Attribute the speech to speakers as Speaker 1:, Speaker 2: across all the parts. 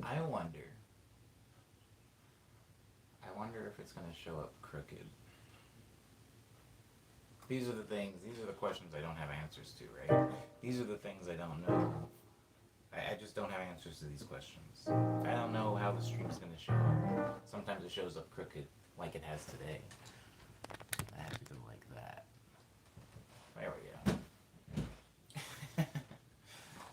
Speaker 1: I wonder. I wonder if it's gonna show up crooked. These are the things. These are the questions I don't have answers to. Right. These are the things I don't know. I just don't have answers to these questions. I don't know how the stream's gonna show up. Sometimes it shows up crooked, like it has today. I have to go like that. There we go.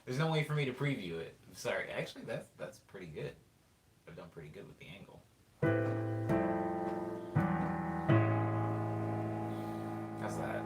Speaker 1: There's no way for me to preview it. Sorry. Actually, that's pretty good. I've done pretty good with the angle. How's that?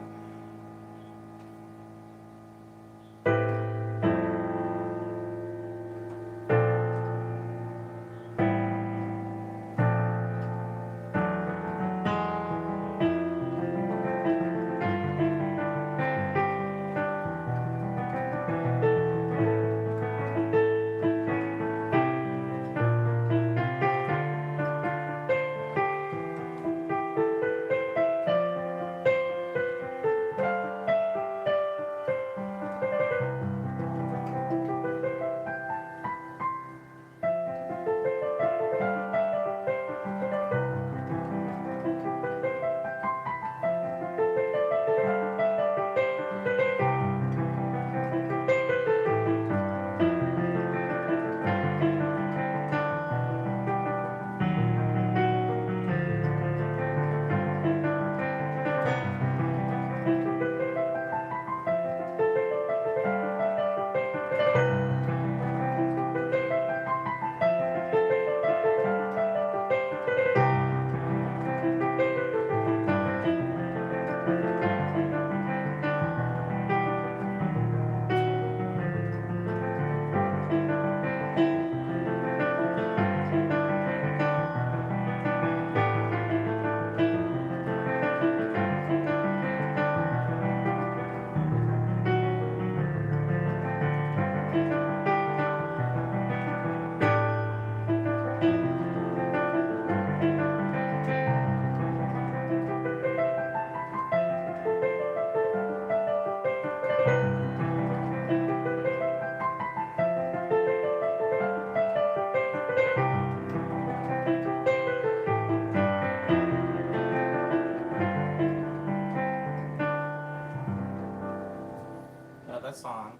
Speaker 1: That song,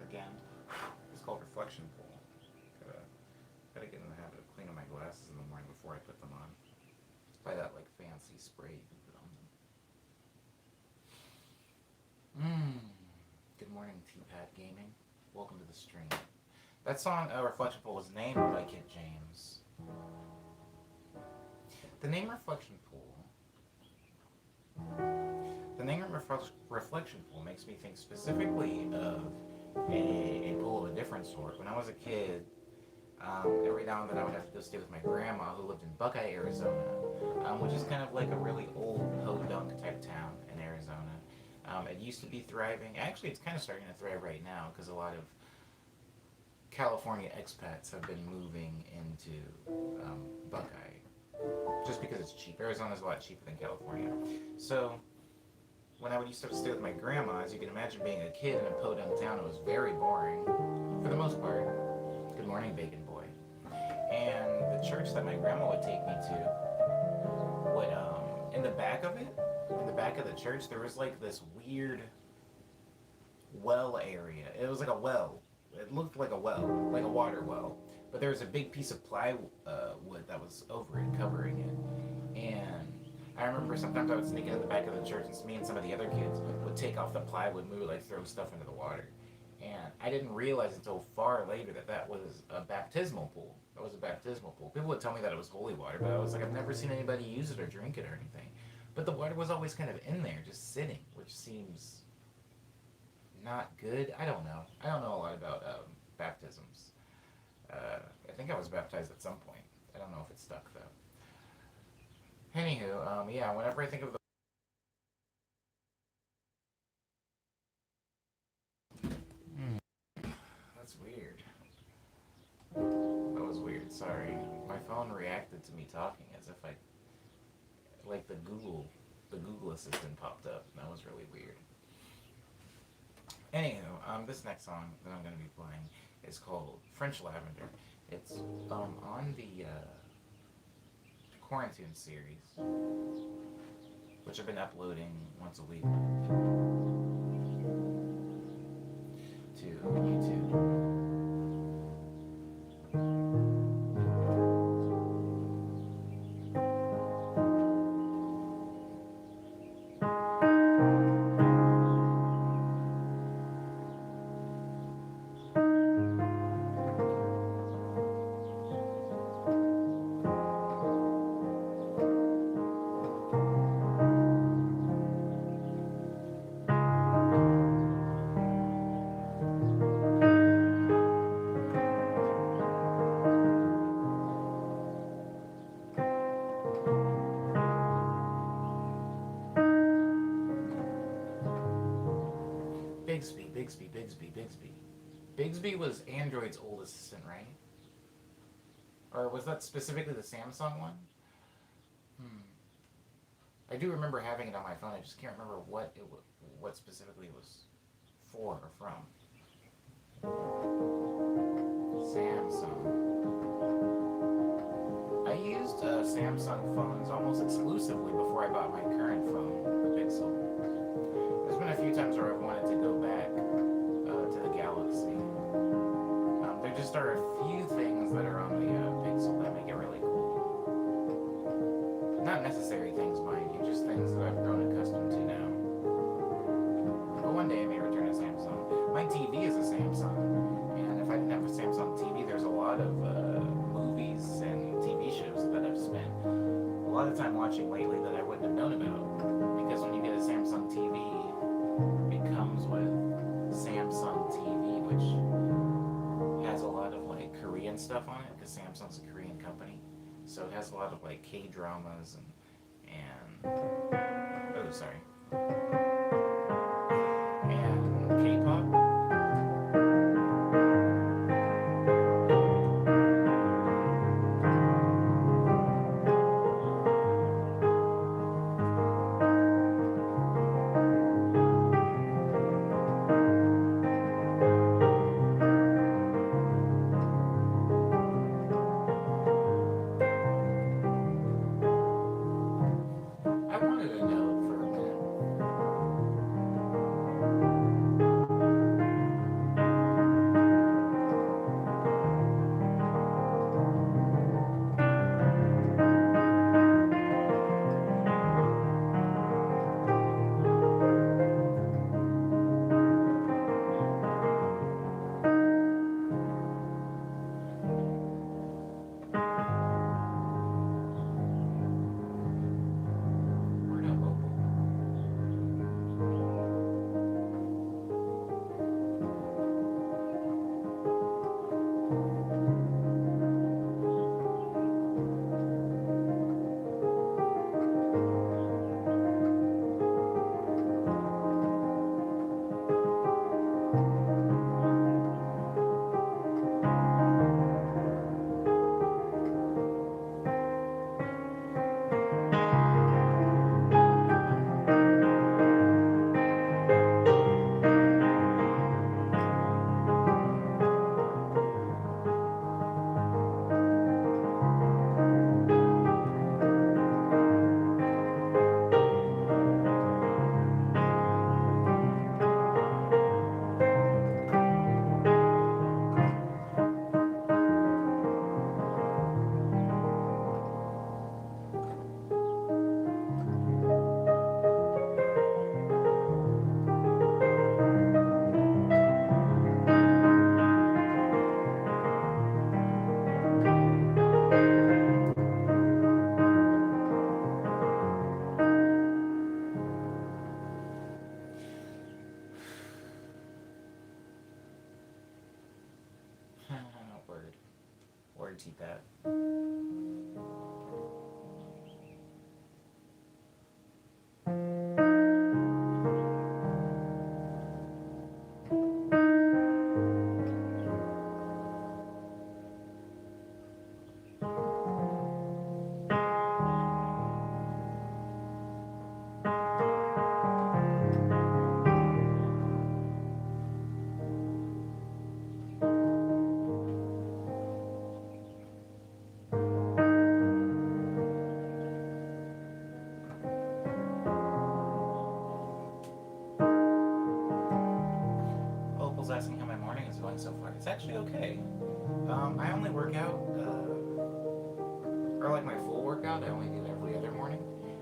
Speaker 1: again, is called Reflection Pool. Gotta, gotta get in the habit of cleaning my glasses in the morning before I put them on. Buy that like fancy spray you can put on them. Good morning, T-Pad Gaming. Welcome to the stream. That song, Reflection Pool, was named by Kid James. The name Reflection Pool. The name Reflection Pool makes me think specifically of a pool of a different sort. When I was a kid, every now and then I would have to go stay with my grandma who lived in Buckeye, Arizona, which is kind of like a really old podunk type town in Arizona. It used to be thriving. Actually, it's kind of starting to thrive right now because a lot of California expats have been moving into Buckeye just because it's cheap. Arizona's a lot cheaper than California. So when I would used to stay with my grandma, as you can imagine, being a kid in a podunk town, it was very boring for the most part. Good morning, Bacon Boy. And the church that my grandma would take me to would, in the back of the church, there was like this weird well area. It was like a well. It looked like a well, like a water well. But there was a big piece of plywood that was over it, covering it. And I remember sometimes I would sneak into the back of the church and me and some of the other kids would take off the plywood and we would like throw stuff into the water. And I didn't realize until far later that that was a baptismal pool. That was a baptismal pool. People would tell me that it was holy water, but I was like, I've never seen anybody use it or drink it or anything. But the water was always kind of in there, just sitting, which seems not good. I don't know. I don't know a lot about baptisms. I think I was baptized at some point. I don't know if it stuck though. Anywho, yeah, whenever I think of the that's weird. That was weird. Sorry, my phone reacted to me talking as if I, like the Google Assistant popped up. That was really weird. Anywho, this next song that I'm going to be playing is called French Lavender. It's on the Quarantine series, which I've been uploading once a week to YouTube. Bigsby. Bigsby was Android's old assistant, right? Or was that specifically the Samsung one? Hmm. I do remember having it on my phone. I just can't remember what specifically it was for or from. Samsung. I used Samsung phones almost exclusively before I bought my current phone, the Pixel. There's been a few times where I've wanted to go back to the Galaxy. There just are a few things that are on the Pixel that make it really cool. Not necessary things, mind you, just things that I've grown accustomed to now. But one day I may return to Samsung. My TV is a Samsung, and if I didn't have a Samsung TV, there's a lot of movies and TV shows that I've spent a lot of time watching lately that I wouldn't have known about. Because when you get a Samsung TV, it comes with Samsung TV, which has a lot of like Korean stuff on it, because Samsung's a Korean company. So it has a lot of like K-dramas and oh sorry and K-pop. I wanted to know for a minute. Word up, Opal. Word. Word, T-Pat. my morning is going so far? It's actually okay. I only work out, or like my full workout, I only do every other morning.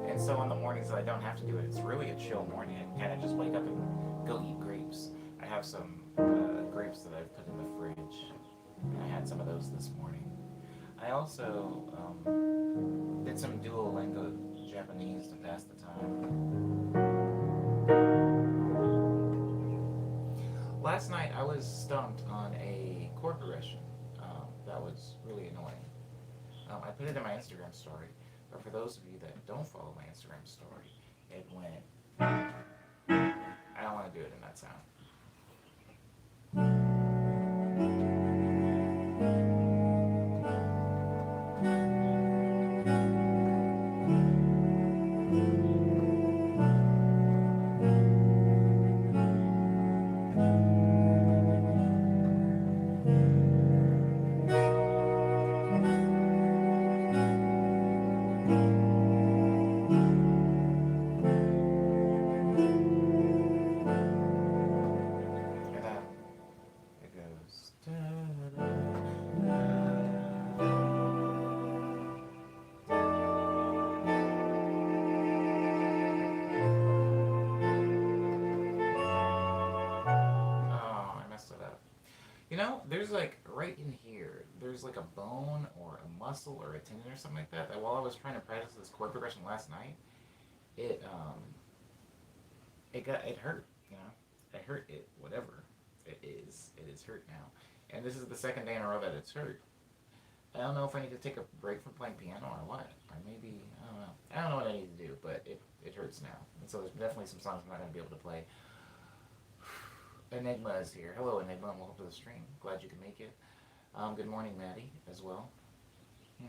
Speaker 1: And so on the mornings that I don't have to do it, it's really a chill morning. I can kind of just wake up and go eat grapes. I have some grapes that I've put in the fridge. And I had some of those this morning. I also did some Duolingo Japanese to pass the time. Last night I was stumped on a chord progression that was really annoying. I put it in my Instagram story, but for those of you that don't follow my Instagram story, it went. I don't want to do it in that sound. And then it goes. Oh, I messed it up. You know, there's like right in here, there's like a bone or a muscle or a tendon or something like that. That while I was trying to practice this chord progression last night, it it hurt. You know, it hurt. It whatever it is hurt now. And this is the second day in a row that it's hurt. I don't know if I need to take a break from playing piano or what. Or maybe I don't know. I don't know what I need to do, but it hurts now. And so there's definitely some songs I'm not gonna be able to play. Enigma is here. Hello, Enigma, and welcome to the stream. Glad you could make it. Good morning, Maddie, as well. Hmm.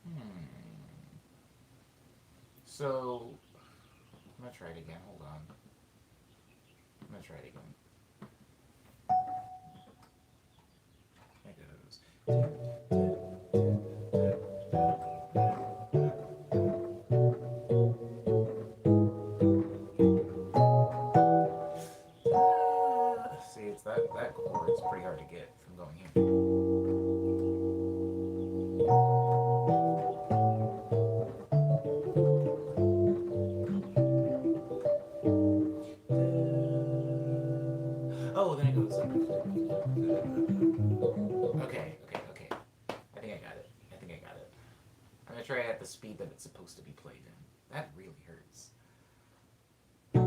Speaker 1: Hmm. So, I'm gonna try it again. Hold on. I'm gonna try it again. There it goes. See, it's that chord. It's pretty hard to get from going here. Oh, then it goes. Okay. I think I got it. I'm gonna try it at the speed that it's supposed to be played in. That really hurts. It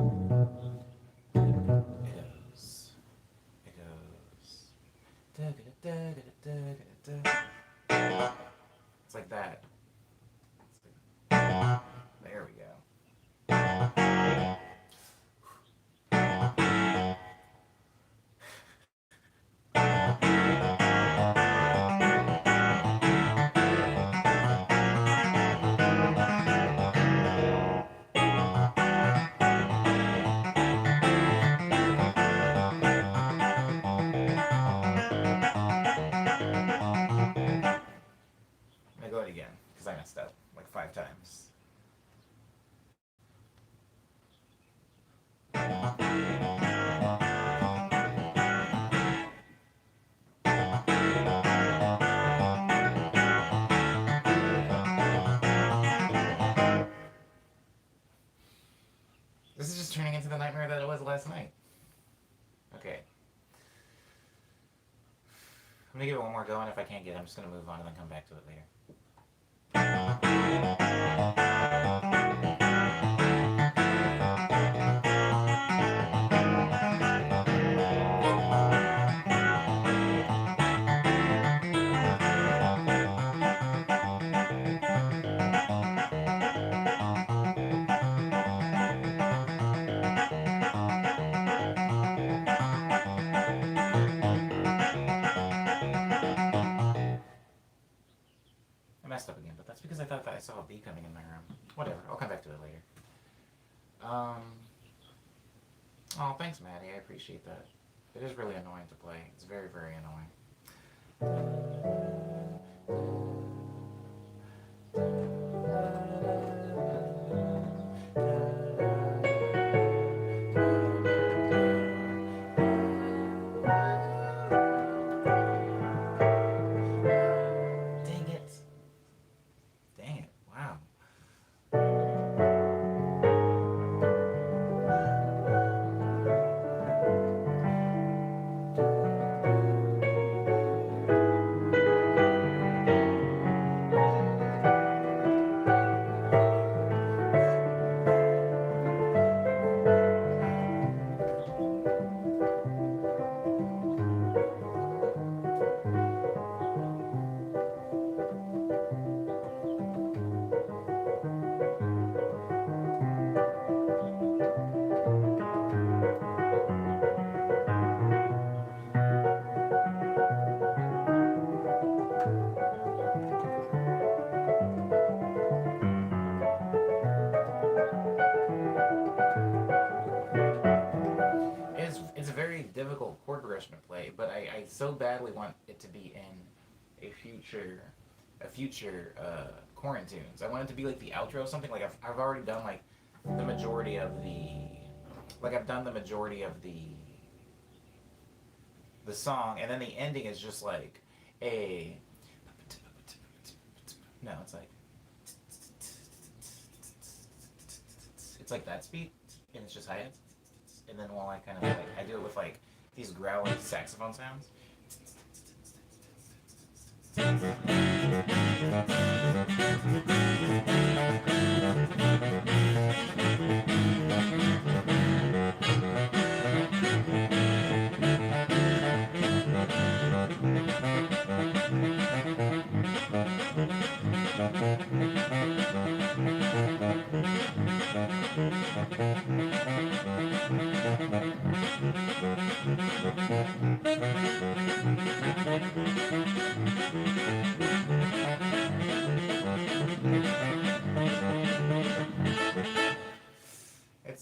Speaker 1: goes. It goes. It's like that. There we go. I'm gonna go it again because I messed up like 5 times. This is just turning into the nightmare that it was last night. Okay. I'm gonna give it one more go, and if I can't get it, I'm just gonna move on and then come back to it later. I messed up again, but that's because I thought that I saw a bee coming in my room. Whatever, I'll come back to it later. Um. Oh, thanks, Maddie. I appreciate that. It is really annoying to play. It's very, very annoying. difficult chord progression to play, but I so badly want it to be in a future quarantunes. I want it to be like the outro, something like I've already done like the majority of I've done the majority of the song, and then the ending is just like a no, it's like that speed, and it's just hi-hats, and then while I kind of like I do it with like these growling saxophone sounds.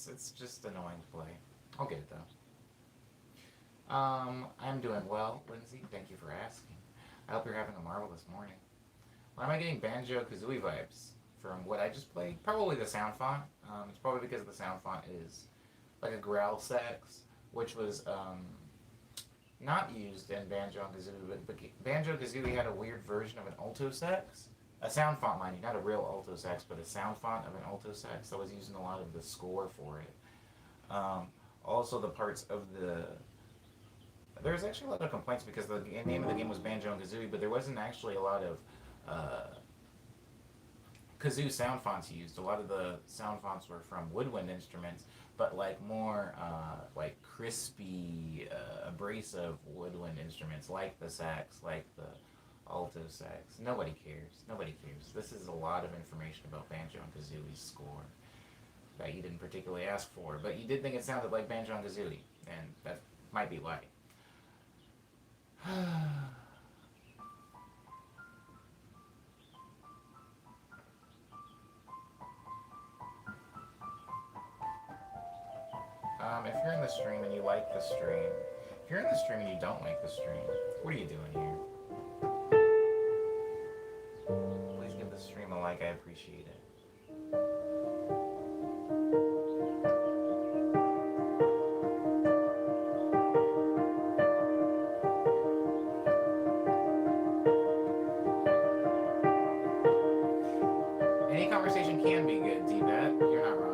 Speaker 1: It's just annoying to play. I'll get it though. I'm doing well, Lindsay. Thank you for asking. I hope you're having a marvelous morning. Why am I getting Banjo Kazooie vibes from what I just played? Probably the sound font. It's probably because the sound font is like a growl sax, which was not used in Banjo and Kazooie, but Banjo Kazooie had a weird version of an alto sax. A sound font, mind you, not a real alto sax, but a sound font of an alto sax that was used in a lot of the score for it. Also, the parts of the there's actually a lot of complaints because the name of the game was Banjo and Kazooie, but there wasn't actually a lot of kazoo sound fonts used. A lot of the sound fonts were from woodwind instruments, but like more like crispy, abrasive woodwind instruments, like the sax, like the alto sax. Nobody cares. Nobody cares. This is a lot of information about Banjo and Kazooie's score that you didn't particularly ask for, but you did think it sounded like Banjo and Kazooie, and that might be why. If you're in the stream and you like the stream, if you're in the stream and you don't like the stream, what are you doing here? Please give the stream a like, I appreciate it. Any conversation can be good, D-Bat. You're not wrong.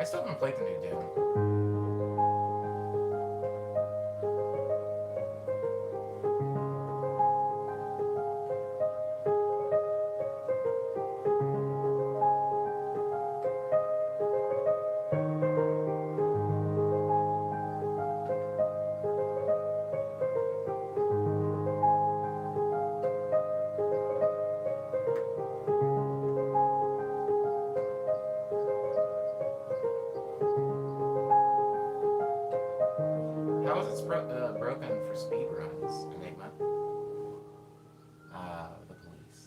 Speaker 1: still haven't played the new Doom. How is it broken for speed runs, Enigma? The police.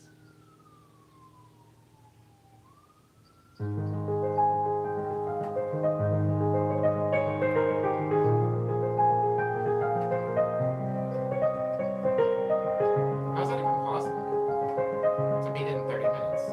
Speaker 1: How's that even possible? To beat it in 30 minutes.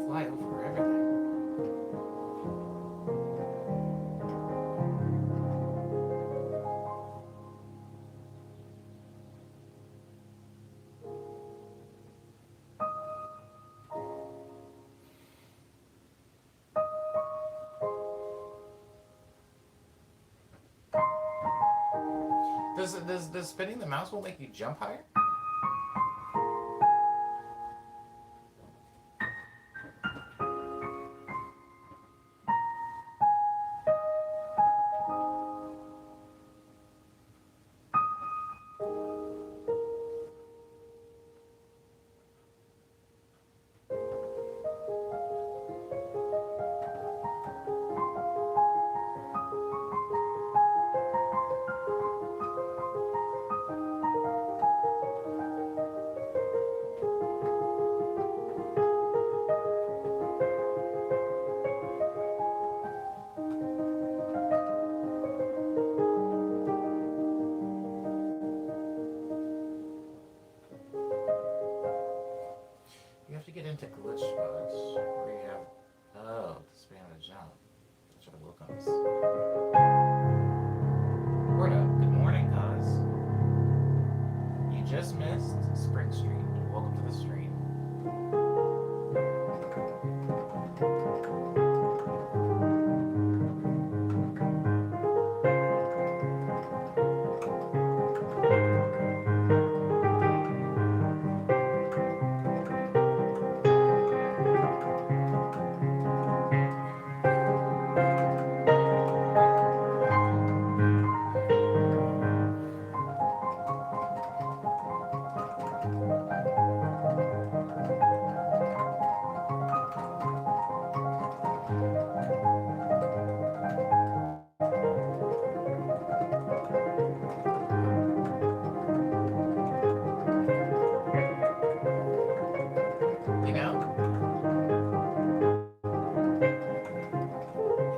Speaker 1: Fly over everything. Does spinning the mouse will make you jump higher? You have to get into glitch spots where you have to span a jump. Should have looked on this. Word up. Good morning, cuz. You just missed Spring Street. Welcome to the stream. You know,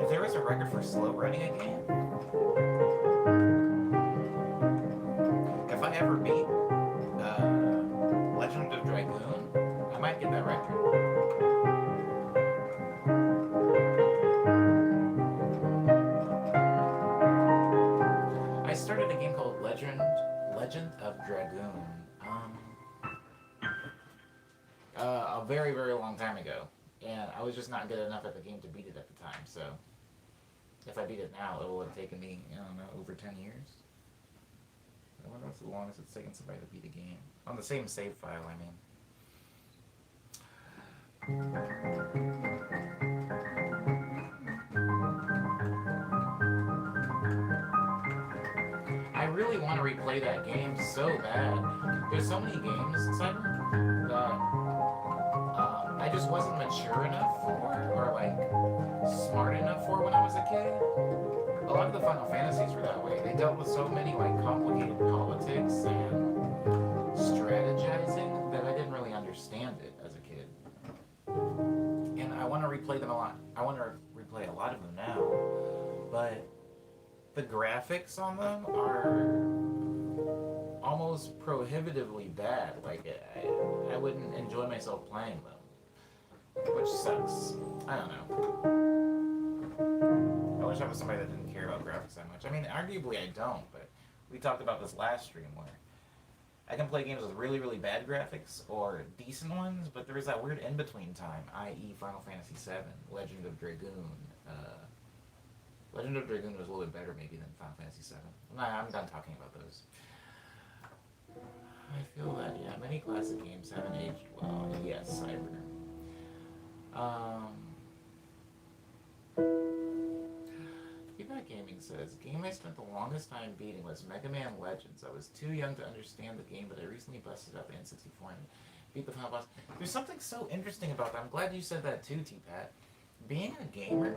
Speaker 1: if there was a record for slow running a game, if I ever beat Legend of Dragoon, I might get that record. I started a game called Legend of Dragoon. A very, very long time ago. And I was just not good enough at the game to beat it at the time, so if I beat it now, it will have taken me, I don't know, over 10 years. I wonder what's the longest it's taken somebody to beat a game. On the same save file, I mean. I really want to replay that game so bad. There's so many games, Simon, that I just wasn't mature enough for, or like smart enough for when I was a kid. A lot of the Final Fantasies were that way. They dealt with so many like complicated politics and strategizing that I didn't really understand it as a replay them a lot. I want to replay a lot of them now, but the graphics on them are almost prohibitively bad. Like I wouldn't enjoy myself playing them, which sucks. I don't know. I wish I was somebody that didn't care about graphics that much. I mean, arguably I don't, but we talked about this last stream where I can play games with really, really bad graphics or decent ones, but there is that weird in-between time, i.e. Final Fantasy VII, Legend of Dragoon. Legend of Dragoon was a little bit better maybe than Final Fantasy VII. Nah, I'm done talking about those. I feel that, yeah, many classic games haven't aged well. Yes, Cyber. Feedback Gaming says, game I spent the longest time beating was Mega Man Legends. I was too young to understand the game, but I recently busted up N64 and beat the final boss. There's something so interesting about that. I'm glad you said that too, T-Pat. Being a gamer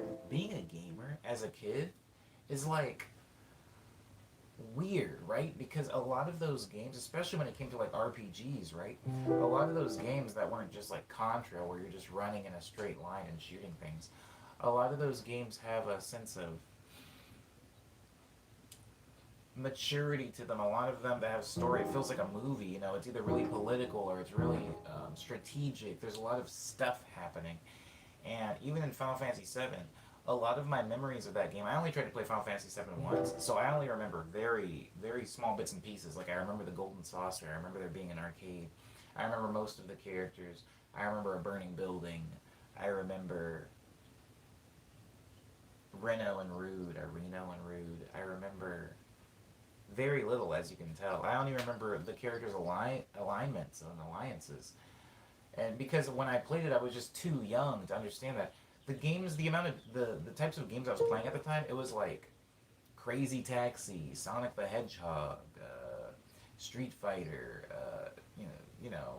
Speaker 1: as a kid is like weird, right? Because a lot of those games, especially when it came to like RPGs, right? A lot of those games that weren't just like Contra where you're just running in a straight line and shooting things. A lot of those games have a sense of maturity to them. A lot of them that have story, it feels like a movie, you know, it's either really political or it's really strategic. There's a lot of stuff happening. And even in Final Fantasy VII, a lot of my memories of that game, I only tried to play Final Fantasy VII once, so I only remember very, very small bits and pieces. Like I remember the Golden Saucer, I remember there being an arcade, I remember most of the characters, I remember a burning building, I remember Reno and Rude, I remember very little, as you can tell. I only remember the characters' alignments and alliances. And because when I played it, I was just too young to understand that. The games, the amount of, the types of games I was playing at the time, it was like Crazy Taxi, Sonic the Hedgehog, Street Fighter,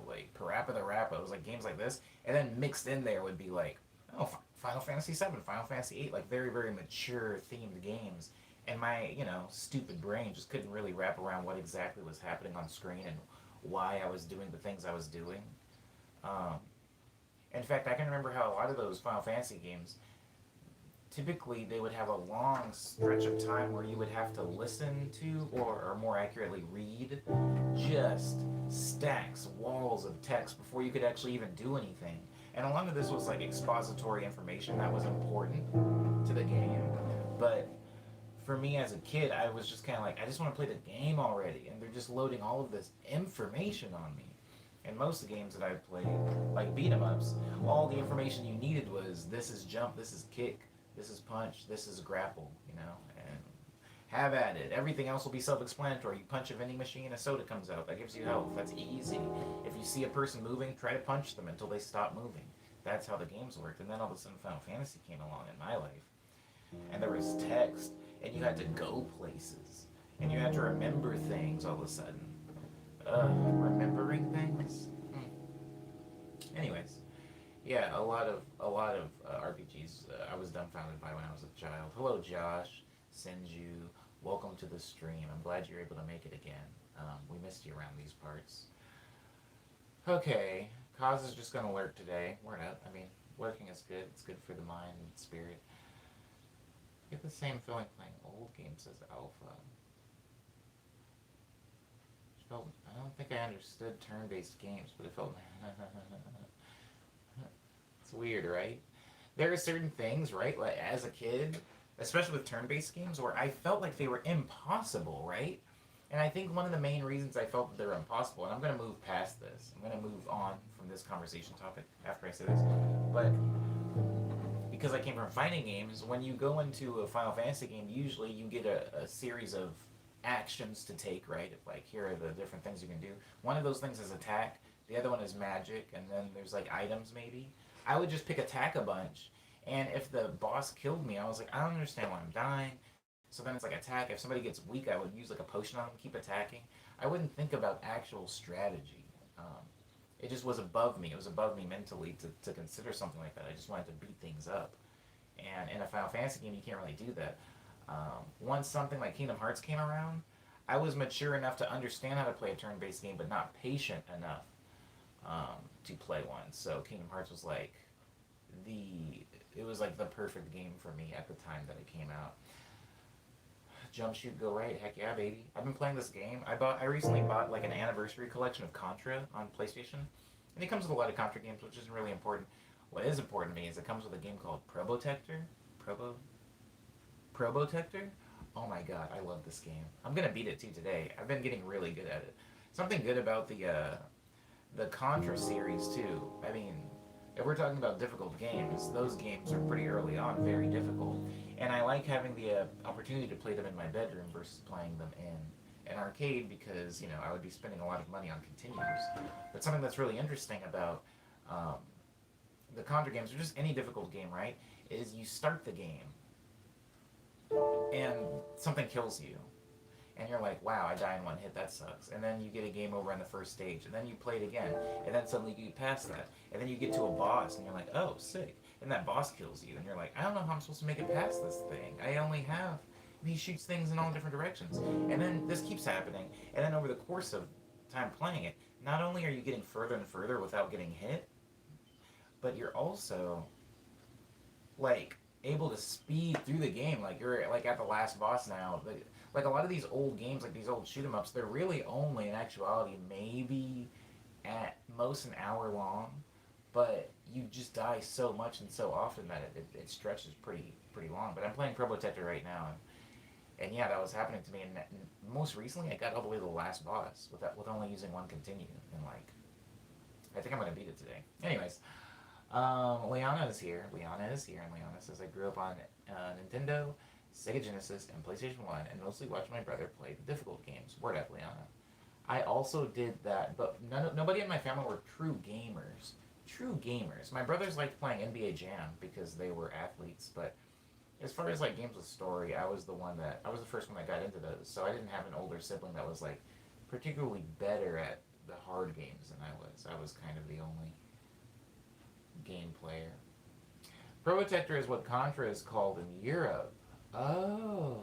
Speaker 1: like Parappa the Rappa. It was like games like this. And then mixed in there would be like, oh, Final Fantasy VII, Final Fantasy VIII, like very, very mature themed games. And my, stupid brain just couldn't really wrap around what exactly was happening on screen and why I was doing the things I was doing. In fact, I can remember how a lot of those Final Fantasy games, typically they would have a long stretch of time where you would have to listen to, or more accurately read, just stacks, walls of text before you could actually even do anything. And a lot of this was like expository information that was important to the game. But for me as a kid, I was just kind of like, I just want to play the game already. And they're just loading all of this information on me. And most of the games that I've played, like beat 'em ups, all the information you needed was this is jump, this is kick, this is punch, this is grapple, and have at it. Everything else will be self-explanatory. You punch a vending machine, a soda comes out. That gives you health. That's easy. If you see a person moving, try to punch them until they stop moving. That's how the games worked. And then all of a sudden Final Fantasy came along in my life. And there was text, and you had to go places. And you had to remember things all of a sudden. Remembering things. Anyways, yeah, a lot of RPGs I was dumbfounded by when I was a child. Hello, Josh, Senju, welcome to the stream. I'm glad you're able to make it again. We missed you around these parts. Okay, Kaz is just gonna lurk today. Word up. I mean, lurking is good. It's good for the mind and spirit. I get the same feeling playing old games as Alpha. I don't think I understood turn-based games, but it felt... It's weird, right? There are certain things, right, like as a kid, especially with turn-based games, where I felt like they were impossible, right? And I think one of the main reasons I felt that they were impossible, and I'm going to move past this, I'm going to move on from this conversation topic after I say this, but because I came from fighting games, when you go into a Final Fantasy game, usually you get a series of actions to take, right? If like here are the different things you can do. One of those things is attack, the other one is magic, and then there's like items maybe. I would just pick attack a bunch, and if the boss killed me, I was like, I don't understand why I'm dying. So then it's like attack. If somebody gets weak, I would use like a potion on them, keep attacking. I wouldn't think about actual strategy. It just was above me. It was above me mentally to consider something like that. I just wanted to beat things up. And in a Final Fantasy game, you can't really do that. Once something like Kingdom Hearts came around, I was mature enough to understand how to play a turn-based game, but not patient enough to play one. So Kingdom Hearts was like the it was like the perfect game for me at the time that it came out. Jump, shoot, go right. Heck yeah, baby. I've been playing this game. I recently bought like an anniversary collection of Contra on PlayStation, and it comes with a lot of Contra games, which isn't really important. What is important to me is it comes with a game called Probotector. Probo Probotector. Oh my god, I love this game. I'm gonna beat it too today. I've been getting really good at it. Something good about the Contra series too. I mean, if we're talking about difficult games, those games are pretty early on very difficult, and I like having the opportunity to play them in my bedroom versus playing them in an arcade because I would be spending a lot of money on continues. But something that's really interesting about um, the Contra games, or just any difficult game, right, is you start the game and something kills you, and you're like, wow, I die in one hit, that sucks. And then you get a game over on the first stage, and then you play it again, and then suddenly you get past that, and then you get to a boss, and you're like, oh, sick. And that boss kills you, and you're like, I don't know how I'm supposed to make it past this thing. I only have. And he shoots things in all different directions. And then this keeps happening, and then over the course of time playing it, not only are you getting further and further without getting hit, but you're also like able to speed through the game. Like you're like at the last boss now. Like a lot of these old games, like these old shoot 'em ups, they're really only in actuality maybe at most an hour long, but you just die so much and so often that it stretches pretty long. But I'm playing Probotector right now, and yeah, that was happening to me. And most recently, I got all the way to the last boss with only using one continue, and like I think I'm gonna beat it today. Anyways, Liana is here. Liana is here, and Liana says I grew up on Nintendo, Sega Genesis, and PlayStation 1, and mostly watched my brother play the difficult games. Word up, Liana. I also did that, but nobody in my family were true gamers. True gamers. My brothers liked playing NBA Jam because they were athletes, but as far as like games with story, I was the first one that got into those. So I didn't have an older sibling that was like particularly better at the hard games than I was. I was kind of the only game player. Protector is what Contra is called in Europe. Oh.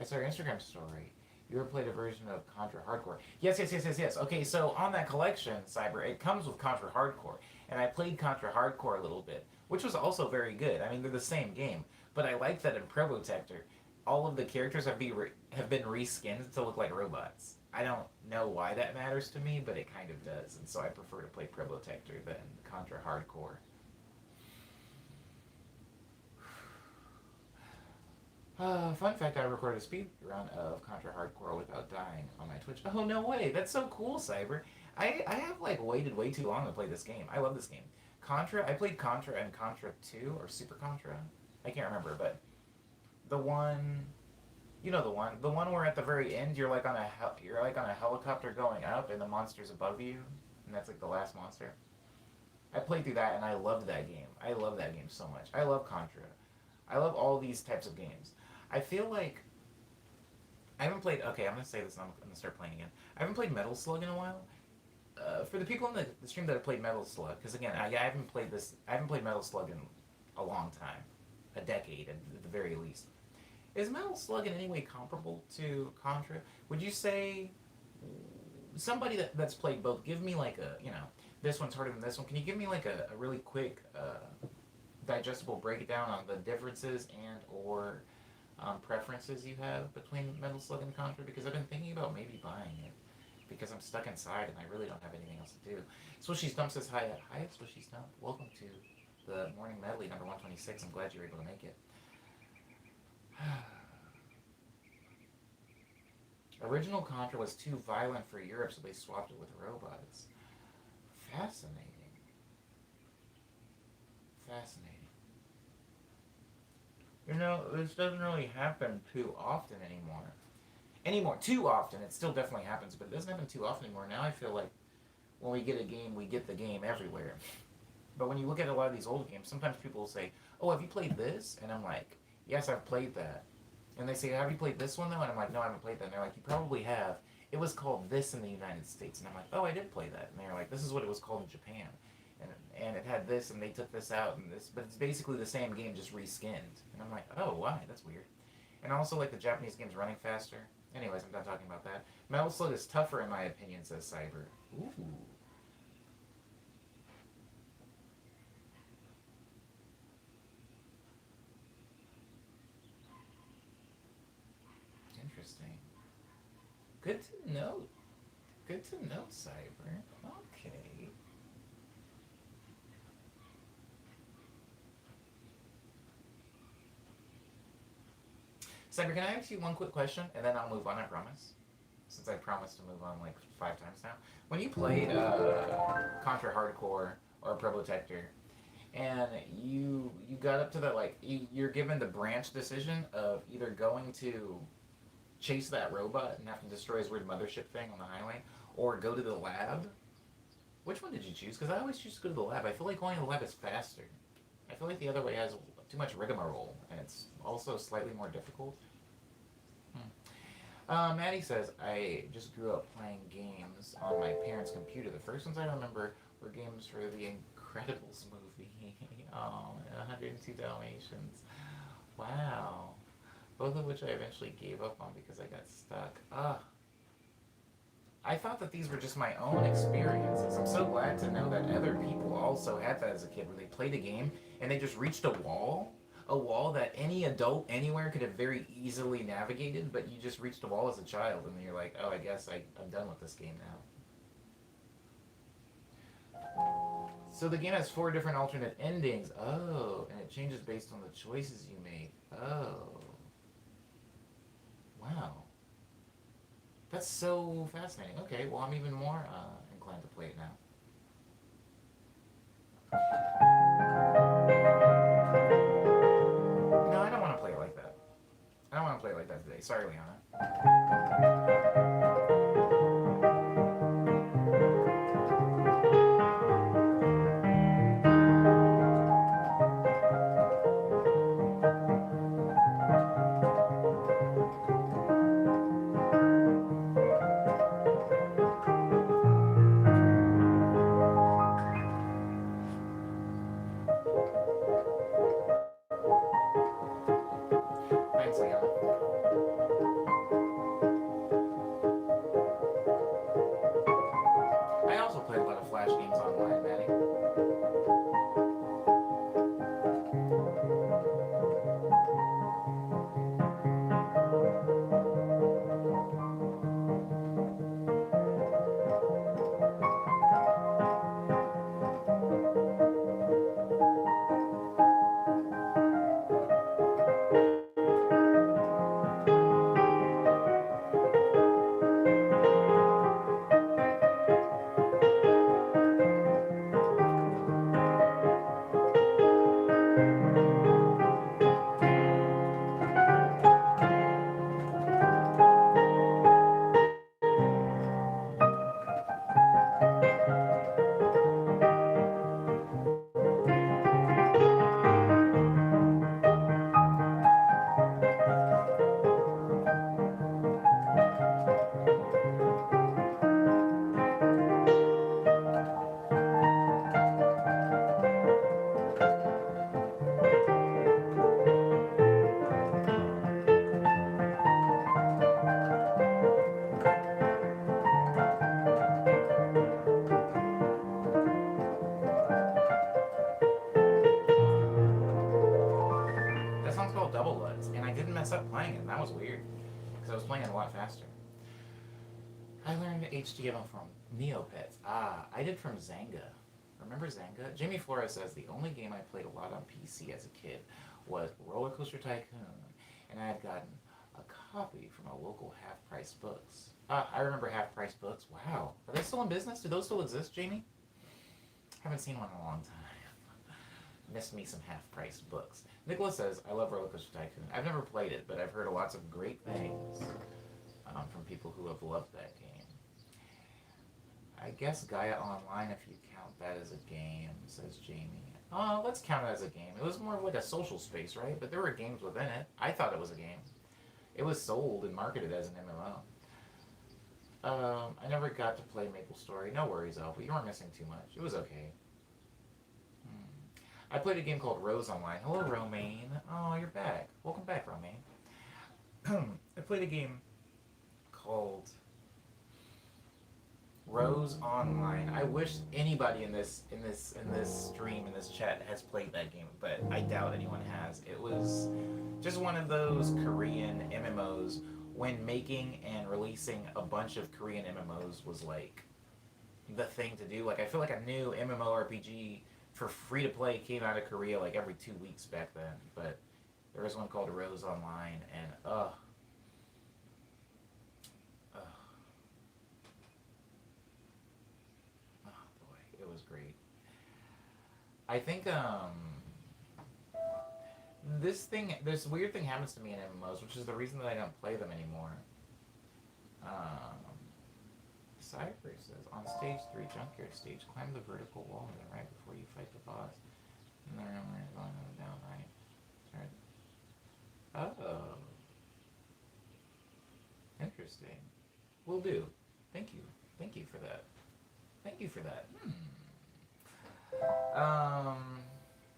Speaker 1: I saw your Instagram story. You ever played a version of Contra Hardcore? Yes. Okay, so on that collection, Cyber, it comes with Contra Hardcore. And I played Contra Hardcore a little bit, which was also very good. I mean, they're the same game. But I like that in Protector, all of the characters have been reskinned to look like robots. I don't know why that matters to me, but it kind of does. And so I prefer to play Protector than Contra Hardcore. Fun fact, I recorded a speed run of Contra Hardcore without dying on my Twitch. Oh, no way. That's so cool, Cyber. I have, like, waited way too long to play this game. I love this game. I played Contra and Contra 2, or Super Contra. I can't remember, but the one... You know the one where at the very end you're like on a helicopter going up and the monster's above you, and that's like the last monster. I played through that and I loved that game. I love that game so much. I love Contra. I love all these types of games. I feel like I haven't played. Okay, I'm gonna say this and I'm gonna start playing again. I haven't played Metal Slug in a while. For the people in the stream that have played Metal Slug, because again, I haven't played this. I haven't played Metal Slug in a long time, a decade at the very least. Is Metal Slug in any way comparable to Contra? Would you say somebody that's played both, give me like this one's harder than this one. Can you give me like a really quick, digestible breakdown on the differences and or preferences you have between Metal Slug and Contra? Because I've been thinking about maybe buying it because I'm stuck inside and I really don't have anything else to do. Swishy Stump says hi. Hi, Swishy Stump. Welcome to the Morning Medley number 126. I'm glad you were able to make it. Original Contra was too violent for Europe, so they swapped it with robots. Fascinating. This doesn't really happen too often anymore. Too often. It still definitely happens, but it doesn't happen too often anymore. Now I feel like when we get a game, we get the game everywhere. But when you look at a lot of these old games, sometimes people will say, oh, have you played this? And I'm like, yes, I've played that. And they say, have you played this one, though? And I'm like, no, I haven't played that. And they're like, you probably have. It was called this in the United States. And I'm like, oh, I did play that. And they're like, this is what it was called in Japan. And it had this, and they took this out, and this. But it's basically the same game, just reskinned. And I'm like, oh, why? That's weird. And also, like, the Japanese game's running faster. Anyways, I'm done talking about that. Metal Slug is tougher, in my opinion, says Cyber. Ooh. Good to know. Good to know, Cyber. Okay. Cyber, can I ask you one quick question, and then I'll move on, I promise? Since I promised to move on like 5 times now. When you played Contra Hardcore or Probotector, and you got up to that, like, you're given the branch decision of either going to chase that robot and have to destroy his weird mothership thing on the highway, or go to the lab. Which one did you choose? Because I always choose to go to the lab. I feel like going to the lab is faster. I feel like the other way has too much rigmarole, and it's also slightly more difficult. Maddie says, I just grew up playing games on my parents' computer. The first ones I remember were games for the Incredibles movie. Oh, 102 Dalmatians. Wow. Both of which I eventually gave up on because I got stuck. I thought that these were just my own experiences. I'm so glad to know that other people also had that as a kid, where they played a game and they just reached a wall that any adult anywhere could have very easily navigated, but you just reached a wall as a child, and you're like, oh, I guess I'm done with this game now. So the game has 4 different alternate endings. Oh, and it changes based on the choices you make. Oh. Wow. That's so fascinating. Okay, well, I'm even more inclined to play it now. No, I don't want to play it like that. I don't want to play it like that today. Sorry, Liana. Thanks, Liana. I also played a lot of Flash games online, Maddie. That song's called Double Lutz, and I didn't mess up playing it. That was weird, because I was playing it a lot faster. I learned HTML from Neopets. I did from Zanga. Remember Zanga? Jamie Flores says the only game I played a lot on PC as a kid was Roller Coaster Tycoon, and I had gotten a copy from a local half-price books. I remember half-price books. Wow. Are they still in business? Do those still exist, Jamie? Haven't seen one in a long time. Missed me some half-price books. Nicholas says, I love Roller Coaster Tycoon. I've never played it, but I've heard lots of great things from people who have loved that game. I guess Gaia Online, if you count that as a game, says Jamie. Let's count it as a game. It was more of like a social space, right? But there were games within it. I thought it was a game. It was sold and marketed as an MMO. I never got to play Maple Story. No worries, Elf. You weren't missing too much. It was okay. I played a game called Rose Online. Hello, Romaine. Oh, you're back. Welcome back, Romaine. I played a game called Rose Online. I wish anybody in this stream, in this chat, has played that game, but I doubt anyone has. It was just one of those Korean MMOs when making and releasing a bunch of Korean MMOs was like the thing to do. Like I feel like a new MMORPG for free to play came out of Korea like every 2 weeks back then. But there was one called Rose Online, and uh oh boy, it was great. I think this weird thing happens to me in MMOs, which is the reason that I don't play them anymore. Um, Cypher says, on stage 3, junkyard stage, climb the vertical wall on the right before you fight the boss. And then we're going down right. Oh, interesting. Will do. Thank you. Thank you for that. Thank you for that.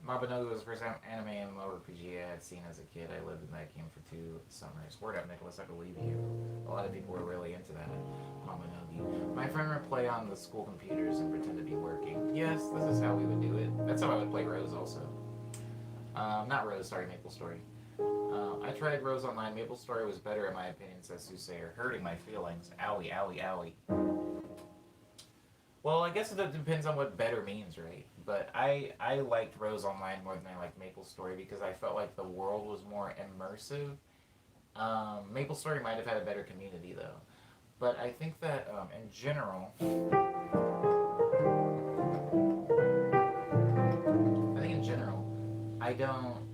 Speaker 1: Mabanoga was the first anime MMORPG I had seen as a kid. I lived in that game for 2 summers. Word up, Nicholas, I believe you. A lot of people were really into that. Mabanogi. My friend would play on the school computers and pretend to be working. Yes, this is how we would do it. That's how I would play Rose also. Not Rose, sorry, Maple Story. I tried Rose Online. Maple Story was better in my opinion, says Soosayer. Hurting my feelings. Owie, owie, owie. Well, I guess it depends on what better means, right? But I liked Rose Online more than I liked Maple Story because I felt like the world was more immersive. Maple Story might have had a better community, though. But I think that, in general, I don't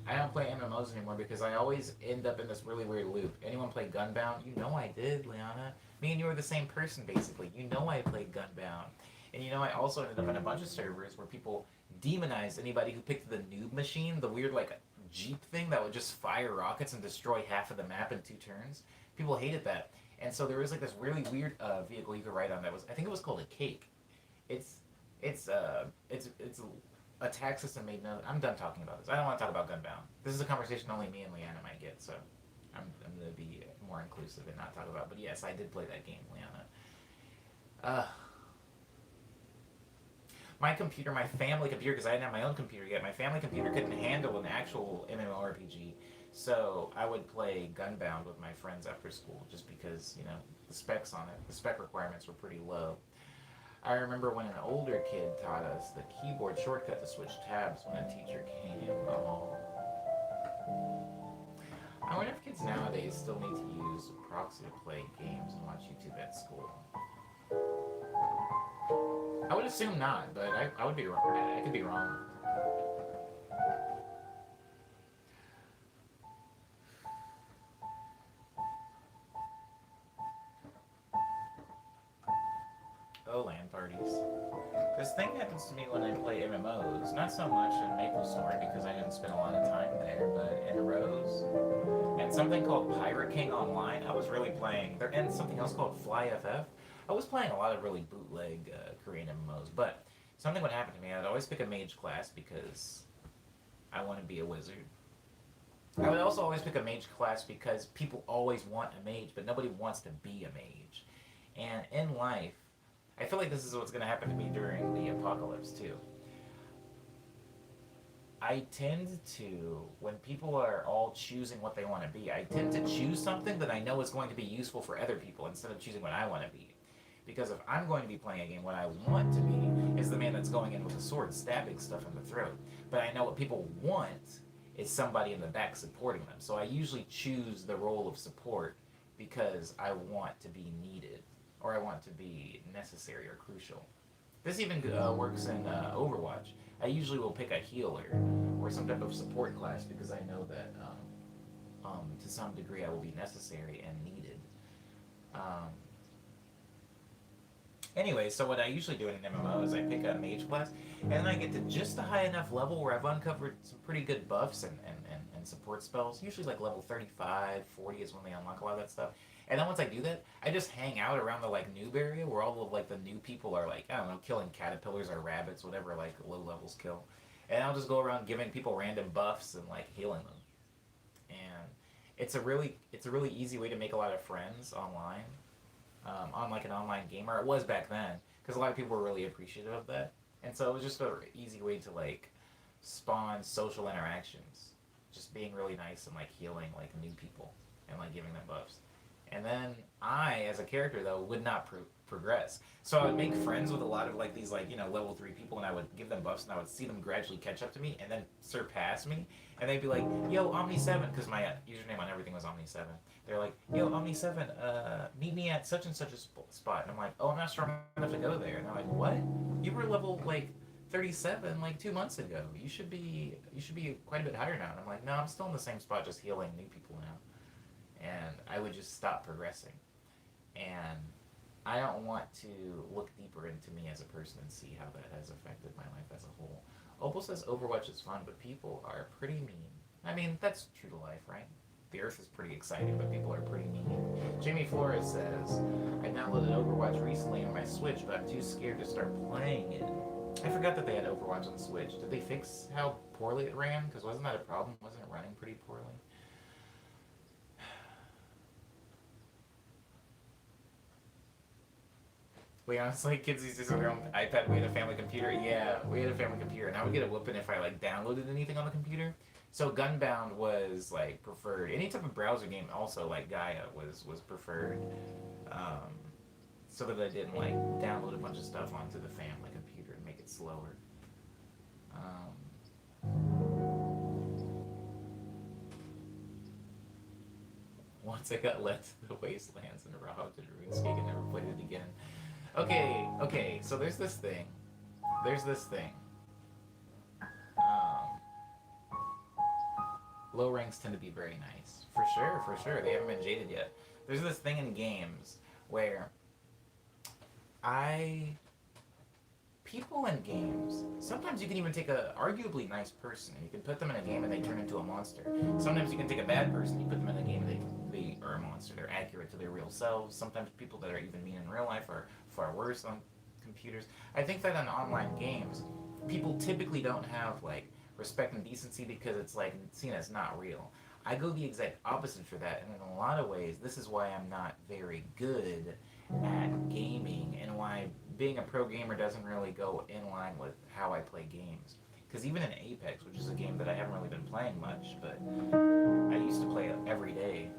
Speaker 1: I don't play MMOs anymore because I always end up in this really weird loop. Anyone play Gunbound? You know I did, Liana. Me and you were the same person, basically. You know I played Gunbound. And you know I also ended up in a bunch of servers where people demonized anybody who picked the noob machine, the weird, like, Jeep thing that would just fire rockets and destroy half of the map in 2 turns. People hated that. And so there was, like, this really weird vehicle you could ride on that was, I think it was called a cake. It's, it's, uh, it's, it's a tax system made no. I'm done talking about this. I don't want to talk about Gunbound. This is a conversation only me and Leanna might get, so I'm going to be more inclusive and not talk about. But yes, I did play that game, Leanna. My computer, my family computer, because I didn't have my own computer yet. My family computer couldn't handle an actual MMORPG, so I would play Gunbound with my friends after school, just because the specs on it, the spec requirements were pretty low. I remember when an older kid taught us the keyboard shortcut to switch tabs when a teacher came. Oh. I wonder if kids nowadays still need to use proxy to play games and watch YouTube at school. I would assume not, but I would be wrong. I could be wrong. Oh, LAN parties. This thing happens to me when I play MMOs. Not so much in MapleStory because I didn't spend a lot of time there, but in Rose. And something called Pirate King Online, I was really playing. And something else called Fly FF. I was playing a lot of really bootleg Korean MMOs, but something would happen to me. I'd always pick a mage class because I want to be a wizard. I would also always pick a mage class because people always want a mage, but nobody wants to be a mage. And in life, I feel like this is what's going to happen to me during the apocalypse, too. I tend to, when people are all choosing what they want to be, I tend to choose something that I know is going to be useful for other people instead of choosing what I want to be. Because if I'm going to be playing a game, what I want to be is the man that's going in with a sword stabbing stuff in the throat. But I know what people want is somebody in the back supporting them. So I usually choose the role of support because I want to be needed. Or I want to be necessary or crucial. This even works in Overwatch. I usually will pick a healer or some type of support class because I know that to some degree I will be necessary and needed. Anyway, so what I usually do in an MMO is I pick a mage class, and then I get to just a high enough level where I've uncovered some pretty good buffs and support spells. Usually like level 35, 40 is when they unlock a lot of that stuff. And then once I do that, I just hang out around the like noob area where all of like the new people are like, I don't know, killing caterpillars or rabbits, whatever like low levels kill. And I'll just go around giving people random buffs and like healing them. And it's a really easy way to make a lot of friends online. On like an online game, or it was back then, because a lot of people were really appreciative of that. And so it was just an easy way to like spawn social interactions. Just being really nice and like healing like new people. and like giving them buffs. And then I, as a character though, would not progress. So I would make friends with a lot of like these like level 3 people, and I would give them buffs, and I would see them gradually catch up to me, and then surpass me, and they'd be like, "Yo, Omni7," because my username on everything was Omni7. They're like, "Yo, Omni7, meet me at such and such a spot," and I'm like, "Oh, I'm not strong enough to go there," and they're like, "What? You were level like 37 like 2 months ago. You should be quite a bit higher now." And I'm like, "No, I'm still in the same spot, just healing new people now." And I would just stop progressing. And I don't want to look deeper into me as a person and see how that has affected my life as a whole. Opal says Overwatch is fun, but people are pretty mean. I mean, that's true to life, right? The Earth is pretty exciting, but people are pretty mean. Jamie Flores says, I downloaded Overwatch recently on my Switch, but I'm too scared to start playing it. I forgot that they had Overwatch on the Switch. Did they fix how poorly it ran? Because wasn't that a problem? Wasn't it running pretty poorly? We honestly, kids used to sit on their own iPad. We had a family computer. Yeah, we had a family computer, and I would get a whooping if I like downloaded anything on the computer. So Gunbound was like preferred. Any type of browser game, also like Gaia was preferred, um, so that I didn't like download a bunch of stuff onto the family computer and make it slower. Once I got led to the wastelands and robbed and RuneScape and never played it again. Okay, okay. So there's this thing. There's this thing. Um, Low ranks tend to be very nice, for sure, for sure. They haven't been jaded yet. There's this thing in games where I people in games, sometimes you can even take a arguably nice person and you can put them in a game and they turn into a monster. Sometimes you can take a bad person, you put them in a game and they are a monster. They're accurate to their real selves. Sometimes people that are even mean in real life are far worse on computers. I think that in online games, people typically don't have like respect and decency because it's like seen as not real. I go the exact opposite for that, and in a lot of ways, this is why I'm not very good at gaming and why being a pro gamer doesn't really go in line with how I play games. Because even in Apex, which is a game that I haven't really been playing much, but I used to play it every day.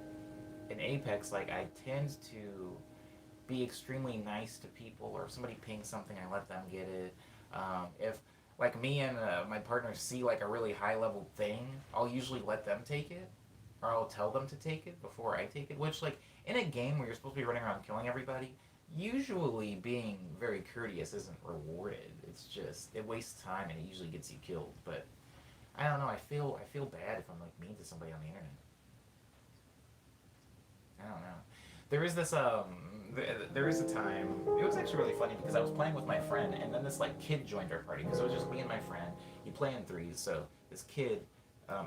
Speaker 1: In Apex, like I tend to be extremely nice to people, or if somebody pings something, I let them get it. If like me and my partner see like a really high level thing, I'll usually let them take it, or I'll tell them to take it before I take it. Which like in a game where you're supposed to be running around killing everybody, usually being very courteous isn't rewarded. It's just it wastes time and it usually gets you killed. But I don't know. I feel bad if I'm like mean to somebody on the internet. I don't know. There is this there is a time. It was actually really funny because I was playing with my friend, and then this like kid joined our party because it was just me and my friend. You play in threes, so this kid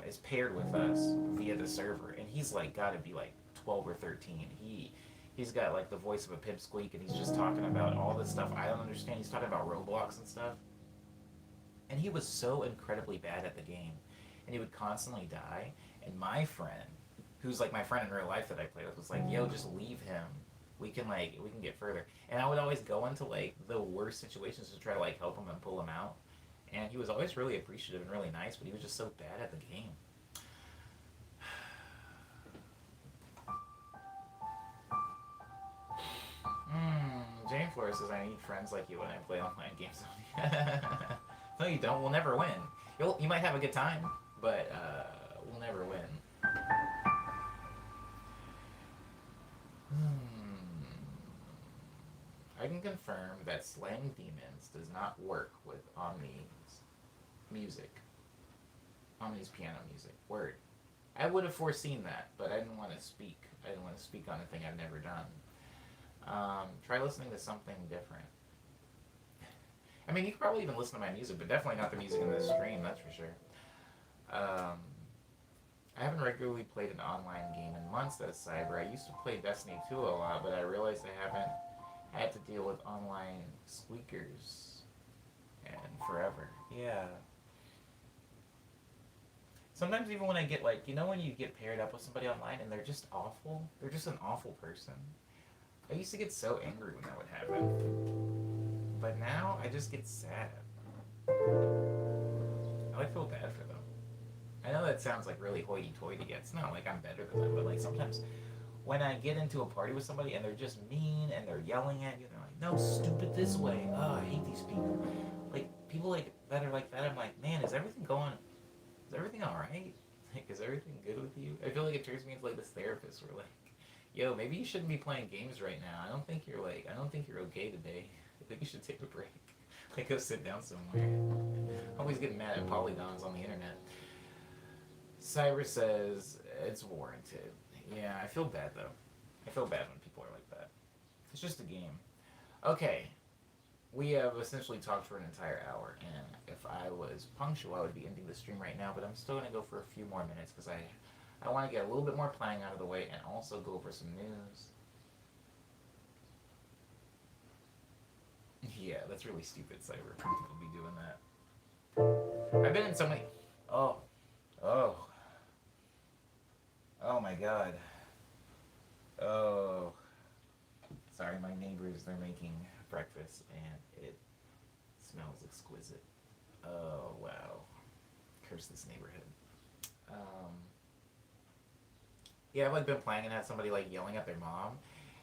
Speaker 1: is paired with us via the server, and he's like got to be like 12 or 13. He's got like the voice of a pipsqueak, and he's just talking about all this stuff I don't understand. He's talking about Roblox and stuff, and he was so incredibly bad at the game, and he would constantly die. And my friend, who's like my friend in real life that I play with, was like, "Yo, just leave him. We can get further." And I would always go into like the worst situations to try to like help him and pull him out. And he was always really appreciative and really nice, but he was just so bad at the game. Jane Flores says I need friends like you when I play online games. No, you don't. We'll never win. You might have a good time, but we'll never win. I can confirm that slaying demons does not work with Omni's music. Omni's piano music. Word. I would have foreseen that, but I didn't want to speak. I didn't want to speak on a thing I've never done. Try listening to something different. I mean, you could probably even listen to my music, but definitely not the music in this stream, that's for sure. Um, I haven't regularly played an online game in months as Cyber. I used to play Destiny 2 a lot, but I realized I haven't had to deal with online squeakers and forever. Yeah. Sometimes even when I get like, when you get paired up with somebody online and they're just awful, they're just an awful person. I used to get so angry when that would happen. But now I just get sad. I like feel bad for them. I know that sounds like really hoity-toity. It's not like I'm better than them, but like sometimes when I get into a party with somebody and they're just mean and they're yelling at you, they're like, "No, stupid this way." Oh, I hate these people. Like people like that are like that. I'm like, man, is everything going? Is everything all right? Like, is everything good with you? I feel like it turns me into like this therapist where like, yo, maybe you shouldn't be playing games right now. I don't think you're okay today. I think you should take a break. Like go sit down somewhere. I'm always getting mad at polygons on the internet. Cyrus says it's warranted. Yeah, I feel bad though. I feel bad when people are like that. It's just a game. Okay, we have essentially talked for an entire hour, and if I was punctual, I would be ending the stream right now. But I'm still gonna go for a few more minutes because I want to get a little bit more planning out of the way and also go over some news. Yeah, that's really stupid, Cyber. People be doing that. I've been in so many. Oh, oh, oh my God. Oh, sorry, my neighbors, they're making breakfast and it smells exquisite. Oh, wow. Curse this neighborhood. Um, yeah, I've like been playing and had somebody like yelling at their mom,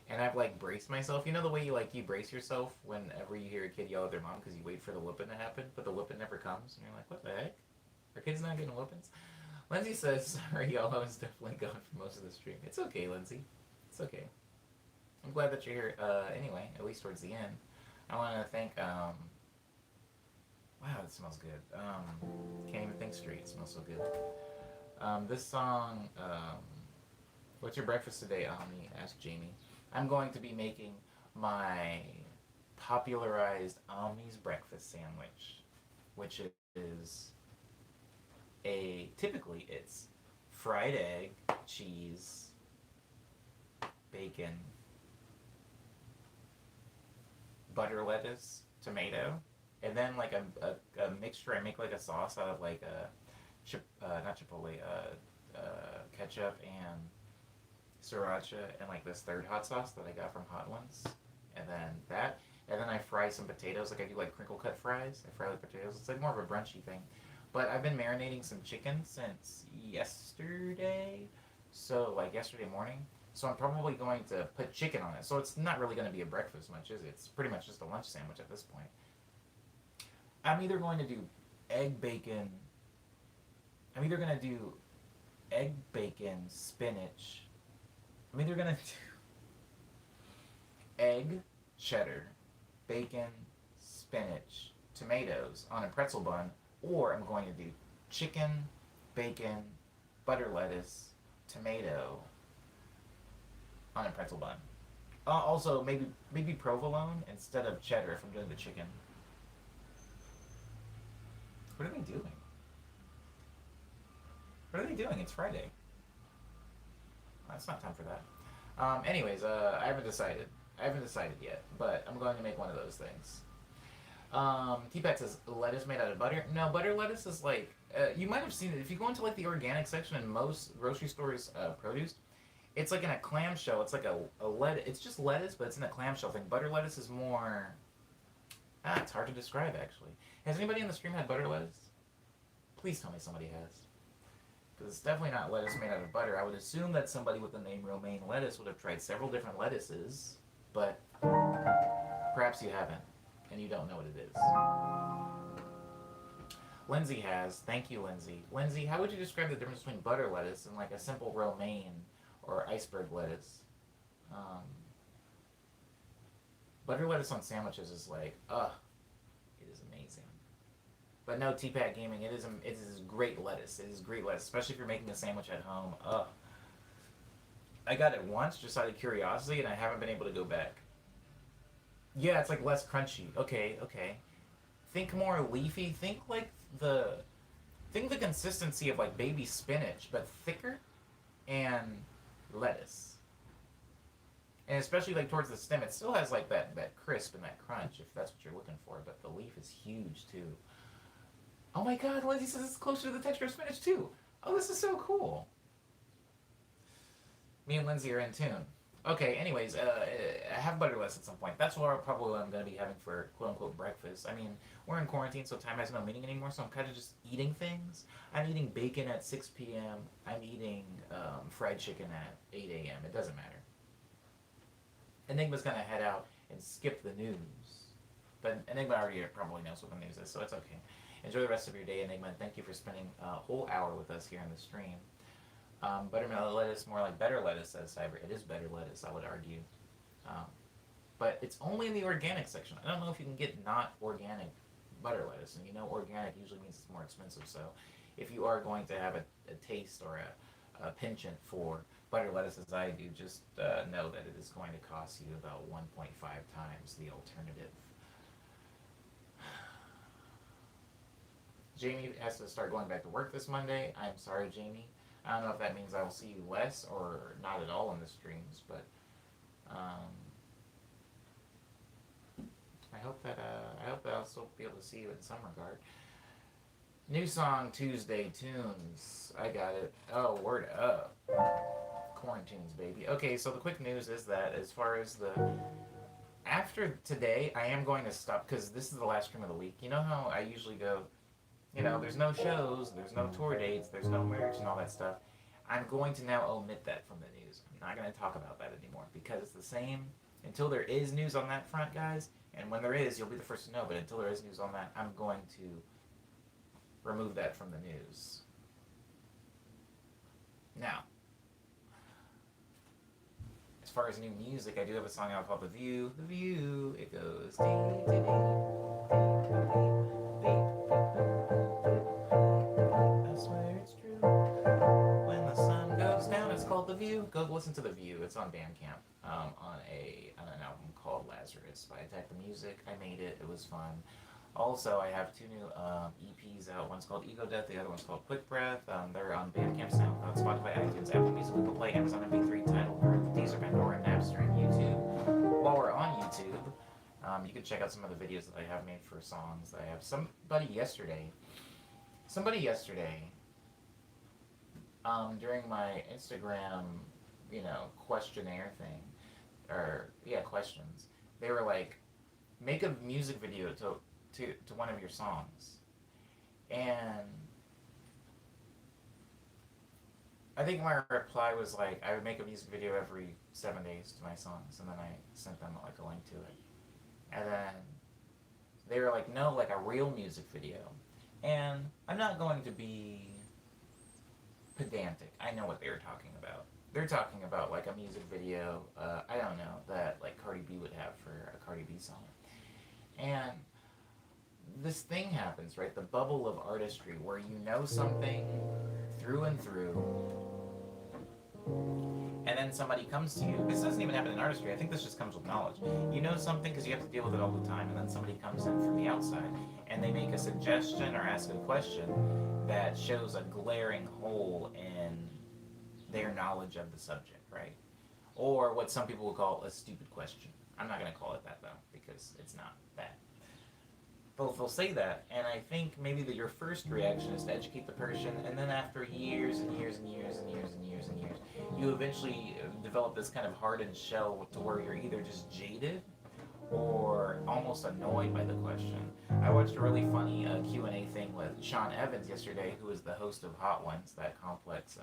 Speaker 1: and I've like braced myself. You know the way you brace yourself whenever you hear a kid yell at their mom because you wait for the whooping to happen, but the whooping never comes, and you're like, what the heck? Our kid's not getting whoopings. Lindsay says, sorry, y'all, I was definitely gone for most of the stream. It's okay, Lindsay. It's okay. I'm glad that you're here. Anyway, at least towards the end. I want to thank, wow, it smells good. Can't even think straight. It smells so good. This song, what's your breakfast today, Omni? Asked Jamie. I'm going to be making my popularized Omni's breakfast sandwich, which is typically it's fried egg, cheese, bacon, butter, lettuce, tomato, and then like a mixture. I make like a sauce out of like not chipotle, ketchup and sriracha and like this third hot sauce that I got from Hot Ones, and then I fry some potatoes. Like I do like crinkle cut fries. I fry the potatoes. It's like more of a brunchy thing. But I've been marinating some chicken since yesterday, so like yesterday morning. So I'm probably going to put chicken on it. So it's not really going to be a breakfast much, is it? It's pretty much just a lunch sandwich at this point. I'm either going to do egg bacon. I'm either going to do egg bacon spinach. I'm either going to do egg cheddar, bacon, spinach, tomatoes on a pretzel bun, or I'm going to do chicken, bacon, butter lettuce, tomato on a pretzel bun. Also, maybe provolone instead of cheddar if I'm doing the chicken. What are they doing? What are they doing? It's Friday. It's not time for that. Anyways, I haven't decided. I haven't decided yet, but I'm going to make one of those things. T-Pat says, lettuce made out of butter. No, butter lettuce is like, you might have seen it. If you go into like the organic section in most grocery stores produce, it's like in a clamshell. It's like a lettuce. It's just lettuce, but it's in a clamshell thing. Butter lettuce is more, it's hard to describe actually. Has anybody in the stream had butter lettuce? Please tell me somebody has. Because it's definitely not lettuce made out of butter. I would assume that somebody with the name romaine lettuce would have tried several different lettuces, but perhaps you haven't, and you don't know what it is. Lindsay has. Thank you, Lindsay. Lindsay, how would you describe the difference between butter lettuce and like a simple romaine or iceberg lettuce? Butter lettuce on sandwiches is like, it is amazing. But no, T-Pat Gaming, it is great lettuce. It is great lettuce, especially if you're making a sandwich at home. I got it once just out of curiosity, and I haven't been able to go back. Yeah, it's like less crunchy. Okay. Think more leafy. Think the consistency of like baby spinach, but thicker, and lettuce. And especially like towards the stem, it still has like that crisp and that crunch, if that's what you're looking for. But the leaf is huge too. Oh my God, Lindsay says it's closer to the texture of spinach too. Oh, this is so cool. Me and Lindsay are in tune. Okay, anyways, have butter lettuce at some point. That's what probably I'm going to be having for quote unquote breakfast. I mean, we're in quarantine, so time has no meaning anymore, so I'm kind of just eating things. I'm eating bacon at 6 p.m., I'm eating fried chicken at 8 a.m. It doesn't matter. Enigma's going to head out and skip the news. But Enigma already probably knows what the news is, so it's okay. Enjoy the rest of your day, Enigma, and thank you for spending a whole hour with us here in the stream. Buttermilk lettuce, more like better lettuce, says Cyber. It is better lettuce, I would argue. Um, but it's only in the organic section. I don't know if you can get not organic butter lettuce, and you know organic usually means it's more expensive. So if you are going to have a taste or a penchant for butter lettuce as I do, just know that it is going to cost you about 1.5 times the alternative. Jamie has to start going back to work this Monday. I'm sorry, Jamie. I don't know if that means I will see you less or not at all in the streams, but um, I hope that I'll still be able to see you in some regard. New song Tuesday tunes. I got it. Oh, word up. Quarantines, baby. Okay, so the quick news is that as far as the after today, I am going to stop because this is the last stream of the week. You know how I usually go, there's no shows, there's no tour dates, there's no merch and all that stuff. I'm going to now omit that from the news. I'm not going to talk about that anymore because it's the same. Until there is news on that front, guys, and when there is, you'll be the first to know, but until there is news on that, I'm going to remove that from the news. Now, as far as new music, I do have a song out called The View. The View, it goes dee dee dee dee dee. I swear it's true. When the sun goes down, it's called The View. Go listen to The View. It's on Bandcamp. On an album called Lazarus by Attack the Music. I made it. It was fun. Also, I have two new EPs out. One's called Ego Death. The other one's called Quick Breath. They're on Bandcamp, SoundCloud, Spotify, iTunes, Apple Music, Google Play, Amazon MP3, Tidal, Deezer, Pandora, Napster, and YouTube. While we're on YouTube, you can check out some of the videos that I have made for songs. I have somebody yesterday, during my Instagram, questionnaire thing, questions. They were like, make a music video to one of your songs, and I think my reply was like, I would make a music video every 7 days to my songs, and then I sent them like a link to it, and then they were like, no, like a real music video, and I'm not going to be pedantic. I know what they were talking about. They're talking about like a music video, I don't know, that like Cardi B would have for a Cardi B song. And this thing happens, right? The bubble of artistry where you know something through and through, and then somebody comes to you. This doesn't even happen in artistry. I think this just comes with knowledge. You know something because you have to deal with it all the time, and then somebody comes in from the outside and they make a suggestion or ask a question that shows a glaring hole in their knowledge of the subject, right? Or what some people would call a stupid question. I'm not going to call it that, though, because it's not that. They'll say that, and I think maybe that your first reaction is to educate the person, and then after years and years and years and years and years and years, you eventually develop this kind of hardened shell to where you're either just jaded or almost annoyed by the question. I watched a really funny Q&A thing with Sean Evans yesterday, who is the host of Hot Ones, that complex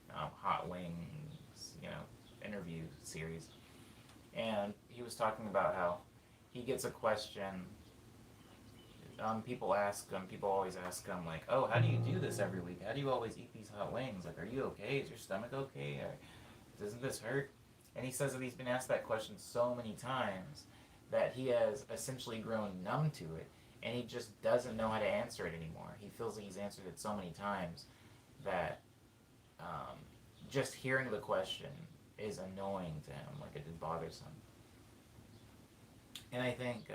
Speaker 1: hot wings, interview series. And he was talking about how he gets a question. People always ask him, like, oh, how do you do this every week? How do you always eat these hot wings? Like, are you okay? Is your stomach okay? Or doesn't this hurt? And he says that he's been asked that question so many times that he has essentially grown numb to it, and he just doesn't know how to answer it anymore. He feels like he's answered it so many times that just hearing the question is annoying to him, like it bothers him. And I think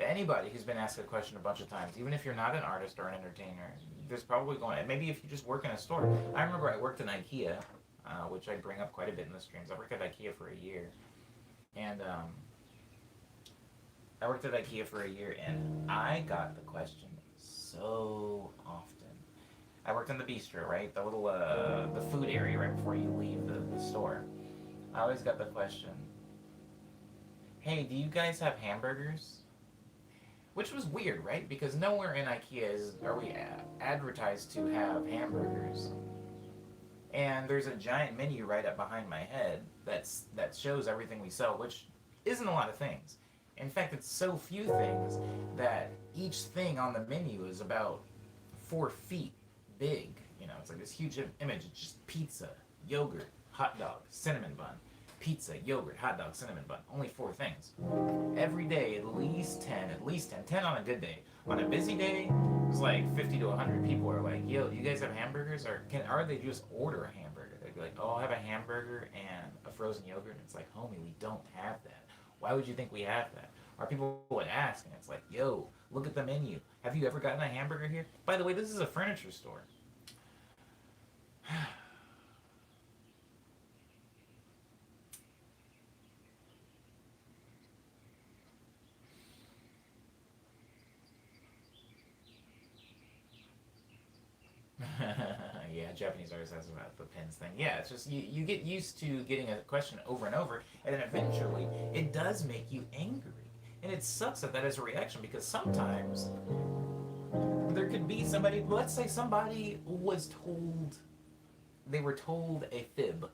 Speaker 1: anybody who's been asked a question a bunch of times, even if you're not an artist or an entertainer, there's probably maybe if you just work in a store. I remember I worked in IKEA, which I bring up quite a bit in the streams. I worked at IKEA for a year, and I got the question so often. I worked worked in the bistro, right? The little the food area right before you leave the store. I always got the question, "Hey, do you guys have hamburgers?" Which was weird, right? Because nowhere in IKEA are we advertised to have hamburgers. And there's a giant menu right up behind my head that shows everything we sell, which isn't a lot of things. In fact, it's so few things that each thing on the menu is about 4 feet big. It's like this huge image. It's just pizza, yogurt, hot dog, cinnamon bun. Pizza, yogurt, hot dog, cinnamon bun. Only 4 things. Every day, at least 10, 10 on a good day. On a busy day, it's like 50 to 100 people are like, yo, you guys have hamburgers? Or they just order a hamburger? They'd be like, oh, I'll have a hamburger and a frozen yogurt. And it's like, homie, we don't have that. Why would you think we have that? Or people would ask, and it's like, yo, look at the menu. Have you ever gotten a hamburger here? By the way, this is a furniture store. Yeah, Japanese always has about the pins thing. Yeah, it's just you get used to getting a question over and over, and then eventually it does make you angry. And it sucks that is a reaction because sometimes there could be somebody, let's say somebody they were told a fib.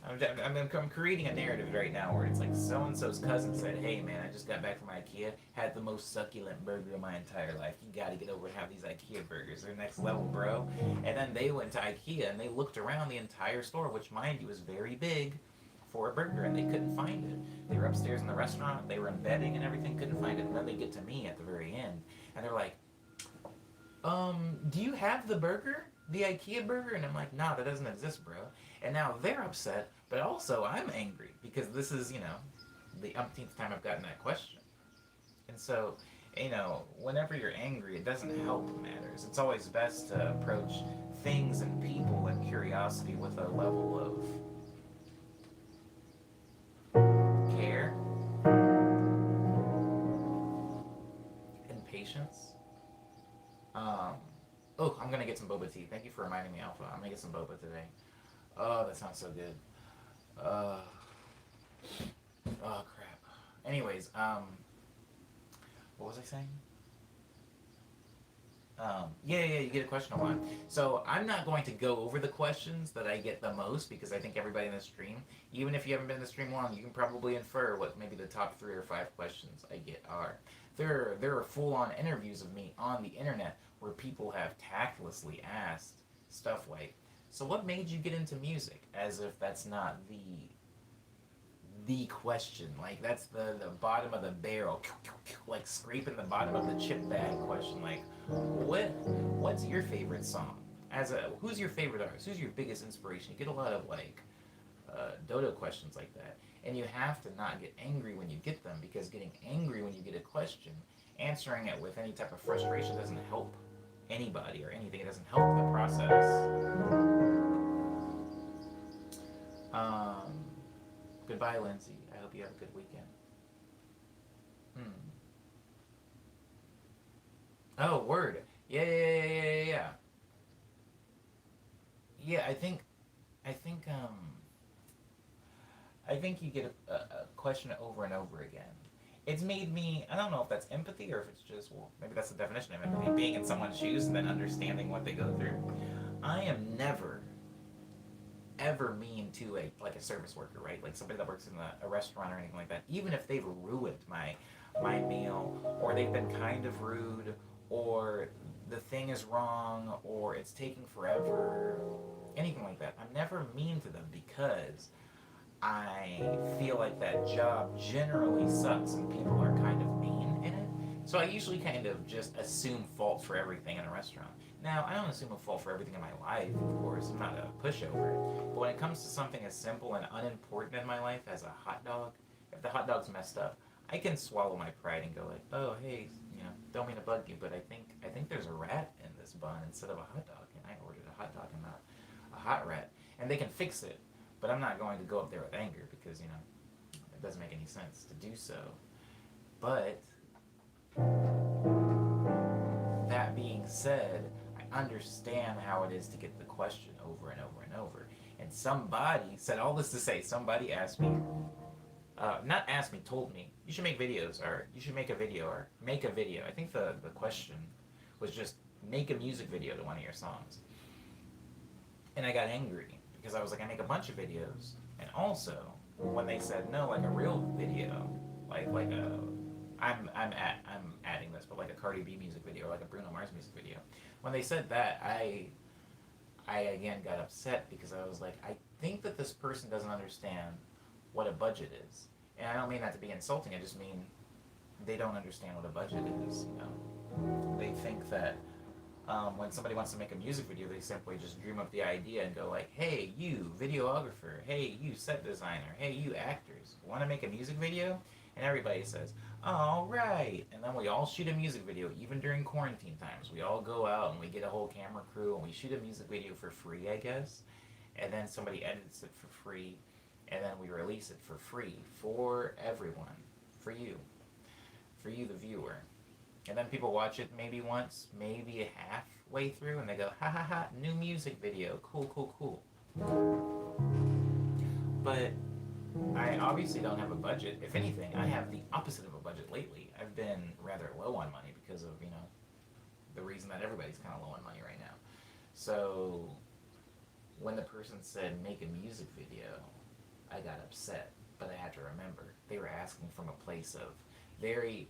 Speaker 1: I'm creating a narrative right now where it's like so and so's cousin said, "Hey man, I just got back from IKEA, had the most succulent burger of my entire life. You got to get over and have these IKEA burgers. They're next level, bro." And then they went to IKEA and they looked around the entire store, which mind you is very big for a burger, and they couldn't find it. They were upstairs in the restaurant, they were in bedding and everything, couldn't find it. And then they get to me at the very end, and they're like, "Do you have the burger? The IKEA burger?" And I'm like, "Nah, that doesn't exist, bro." And now they're upset, but also I'm angry because this is, the umpteenth time I've gotten that question. And so, whenever you're angry, it doesn't help matters. It's always best to approach things and people and curiosity with a level of care and patience. Um, oh, I'm gonna get some boba tea. Thank you for reminding me, Alpha. I'm gonna get some boba today. Oh, that sounds so good. Uh, oh crap. Anyways, what was I saying? Yeah, you get a question a lot. So I'm not going to go over the questions that I get the most because I think everybody in the stream, even if you haven't been in the stream long, you can probably infer what maybe the top 3 or 5 questions I get are. There are full-on interviews of me on the internet where people have tactlessly asked stuff like, "So what made you get into music?" As if that's not the question. Like that's the bottom of the barrel, like scraping the bottom of the chip bag question. Like, what's your favorite song? Who's your favorite artist? Who's your biggest inspiration? You get a lot of like dodo questions like that, and you have to not get angry when you get them because getting angry when you get a question, answering it with any type of frustration doesn't help anybody or anything. It doesn't help the process. Um, Goodbye, Lindsay. I hope you have a good weekend. Hmm. Oh, word. Yeah. Yeah, I think you get a question over and over again. It's made me, I don't know if that's empathy or if it's just, well, maybe that's the definition of empathy, being in someone's shoes and then understanding what they go through. I am never ever mean to a service worker, right? Like somebody that works in a restaurant or anything like that. Even if they've ruined my meal, or they've been kind of rude, or the thing is wrong, or it's taking forever, anything like that. I'm never mean to them because I feel like that job generally sucks and people are kind of mean in it. So I usually kind of just assume fault for everything in a restaurant. Now, I don't assume a fault for everything in my life, of course. I'm not a pushover. But when it comes to something as simple and unimportant in my life as a hot dog, if the hot dog's messed up, I can swallow my pride and go like, "Oh, hey, don't mean to bug you, but I think there's a rat in this bun instead of a hot dog, and I ordered a hot dog and not a hot rat." And they can fix it, but I'm not going to go up there with anger because, it doesn't make any sense to do so. But that being said, understand how it is to get the question over and over and over. And somebody said all this to say, somebody asked me, not asked me, told me, you should make videos, or you should make a video, or make a video. I think the question was just make a music video to one of your songs. And I got angry because I was like, I make a bunch of videos. And also, when they said no, like a real video, like a I'm adding this, but like a Cardi B music video or like a Bruno Mars music video. When they said that, I again got upset because I was like, I think that this person doesn't understand what a budget is. And I don't mean that to be insulting, I just mean they don't understand what a budget is, you know. They think that when somebody wants to make a music video, they simply just dream up the idea and go like, hey, you videographer, hey, you set designer, hey, you actors, want to make a music video? And everybody says, all right. And then we all shoot a music video, even during quarantine times. We all go out and we get a whole camera crew and we shoot a music video for free, I guess. And then somebody edits it for free. And then we release it for free for everyone, for you, the viewer. And then people watch it maybe once, maybe halfway through, and they go, ha ha ha, new music video, cool, cool, cool. But I obviously don't have a budget. If anything, I have the opposite of a budget lately. I've been rather low on money because of, you know, the reason that everybody's kind of low on money right now. So when the person said make a music video, I got upset. But I had to remember, they were asking from a place of very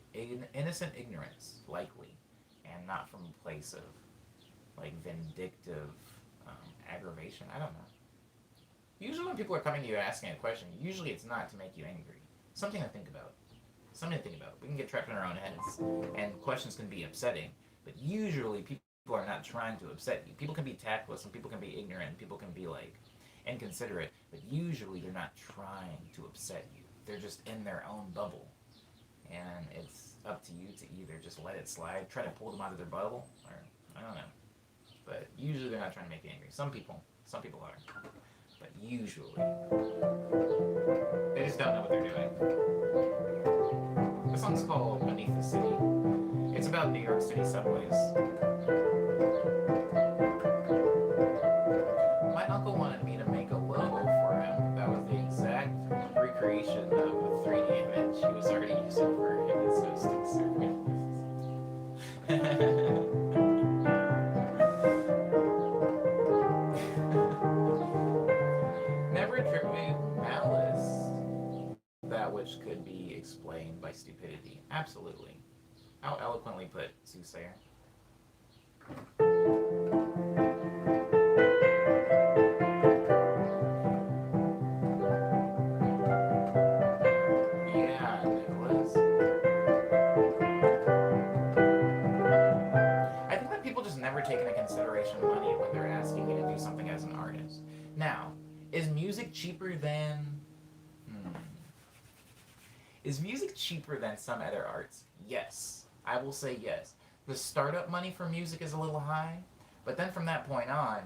Speaker 1: innocent ignorance, likely, and not from a place of like vindictive aggravation. I don't know. Usually when people are coming to you asking a question, usually it's not to make you angry. Something to think about. Something to think about. We can get trapped in our own heads, and questions can be upsetting, but usually people are not trying to upset you. People can be tactless, and people can be ignorant, and people can be like inconsiderate, but usually they're not trying to upset you. They're just in their own bubble, and it's up to you to either just let it slide, try to pull them out of their bubble, or I don't know. But usually they're not trying to make you angry. Some people are. But usually, they just don't know what they're doing. The song's called Beneath the City. It's about New York City subways. My uncle wanted me to make a logo for him that was the exact recreation of a 3D image he was already using for his hosting service. Which could be explained by stupidity. Absolutely. How eloquently put, soothsayer. Yeah, Nicholas. I think that people just never take into consideration money when they're asking you to do something as an artist. Now, is music cheaper than... Is music cheaper than some other arts? Yes. I will say yes. The startup money for music is a little high, but then from that point on,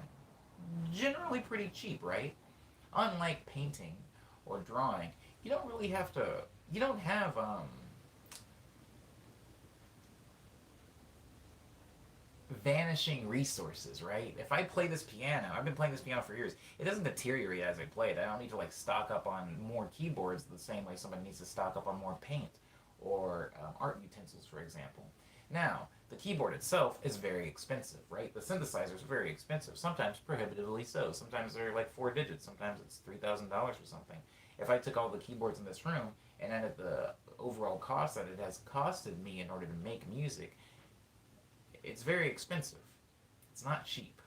Speaker 1: generally pretty cheap, right? Unlike painting or drawing, you don't really have to, you don't have, vanishing resources, right? If I play this piano, I've been playing this piano for years, it doesn't deteriorate as I play it. I don't need to like stock up on more keyboards the same way somebody needs to stock up on more paint or art utensils, for example. Now, the keyboard itself is very expensive, right? The synthesizer is very expensive, sometimes prohibitively so. Sometimes they're like 4 digits, sometimes it's $3,000 or something. If I took all the keyboards in this room and added the overall cost that it has costed me in order to make music, it's very expensive. It's not cheap.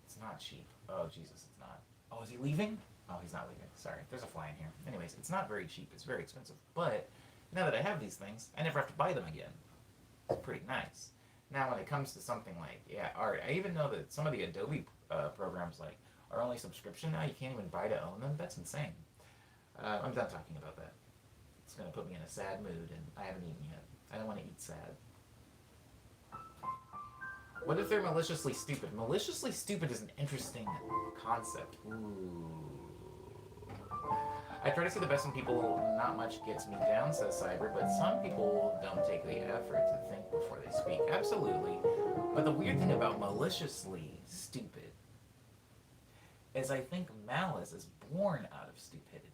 Speaker 1: It's not cheap. Oh, Jesus, it's not. Oh, is he leaving? Oh, he's not leaving. Sorry, there's a fly in here. Anyways, it's not very cheap. It's very expensive. But now that I have these things, I never have to buy them again. It's pretty nice. Now, when it comes to something like, art, I even know that some of the Adobe programs like are only subscription now. You can't even buy to own them. That's insane. I'm done talking about that. It's going to put me in a sad mood, and I haven't eaten yet. I don't want to eat sad. What if they're maliciously stupid? Maliciously stupid is an interesting concept. Ooh. I try to see the best in people. Not much gets me down, says Cyber, but some people don't take the effort to think before they speak. Absolutely. But the weird thing about maliciously stupid is I think malice is born out of stupidity.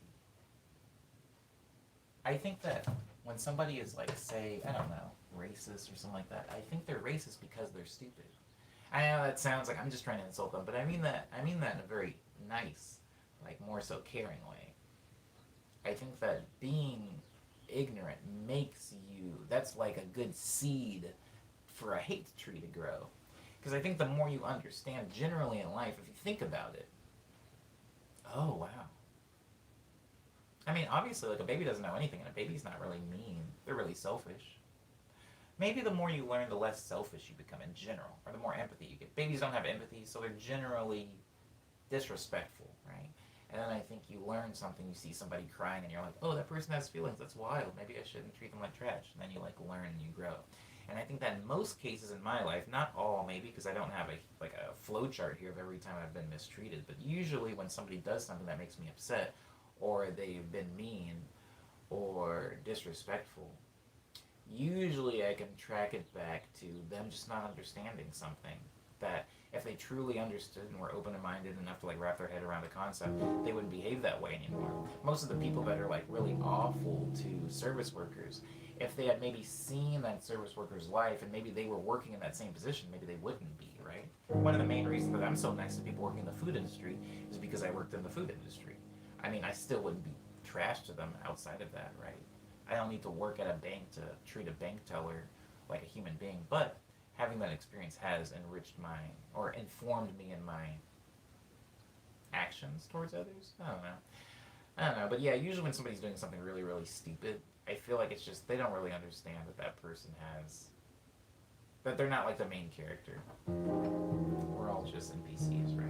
Speaker 1: I think that when somebody is like, say, I don't know, racist or something like that, I think they're racist because they're stupid. I know that sounds like I'm just trying to insult them, but I mean that in a very nice, like more so caring way. I think that being ignorant makes you, that's like a good seed for a hate tree to grow. Because I think the more you understand generally in life, if you think about it, oh wow. I mean, obviously, like a baby doesn't know anything, and a baby's not really mean. They're really selfish. Maybe the more you learn, the less selfish you become in general, or the more empathy you get. Babies don't have empathy, so they're generally disrespectful, right? And then I think you learn something, you see somebody crying, and you're like, oh, that person has feelings, that's wild. Maybe I shouldn't treat them like trash. And then you like learn and you grow. And I think that in most cases in my life, not all maybe, because I don't have a flow chart here of every time I've been mistreated, but usually when somebody does something that makes me upset, or they've been mean, or disrespectful, usually I can track it back to them just not understanding something. That if they truly understood and were open minded enough to like wrap their head around the concept, they wouldn't behave that way anymore. Most of the people that are like really awful to service workers, if they had maybe seen that service worker's life and maybe they were working in that same position, maybe they wouldn't be, right? One of the main reasons that I'm so nice to people working in the food industry is because I worked in the food industry. I mean, I still wouldn't be trash to them outside of that, right? I don't need to work at a bank to treat a bank teller like a human being, but having that experience has enriched my, or informed me in my actions towards others. I don't know, but yeah, usually when somebody's doing something really, really stupid, I feel like it's just they don't really understand that that person has, that they're not like the main character. We're all just NPCs, right?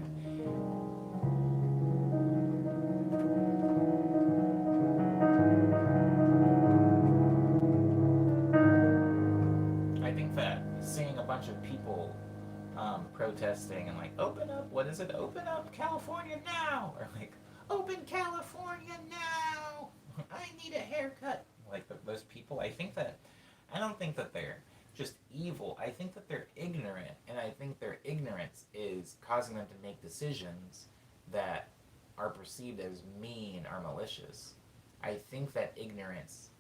Speaker 1: I think that seeing a bunch of people protesting and like, open up, what is it? Open up California now! Or like, open California now! I need a haircut. Like those people, I don't think that they're just evil. I think that they're ignorant, and I think their ignorance is causing them to make decisions that are perceived as mean or malicious. I think that ignorance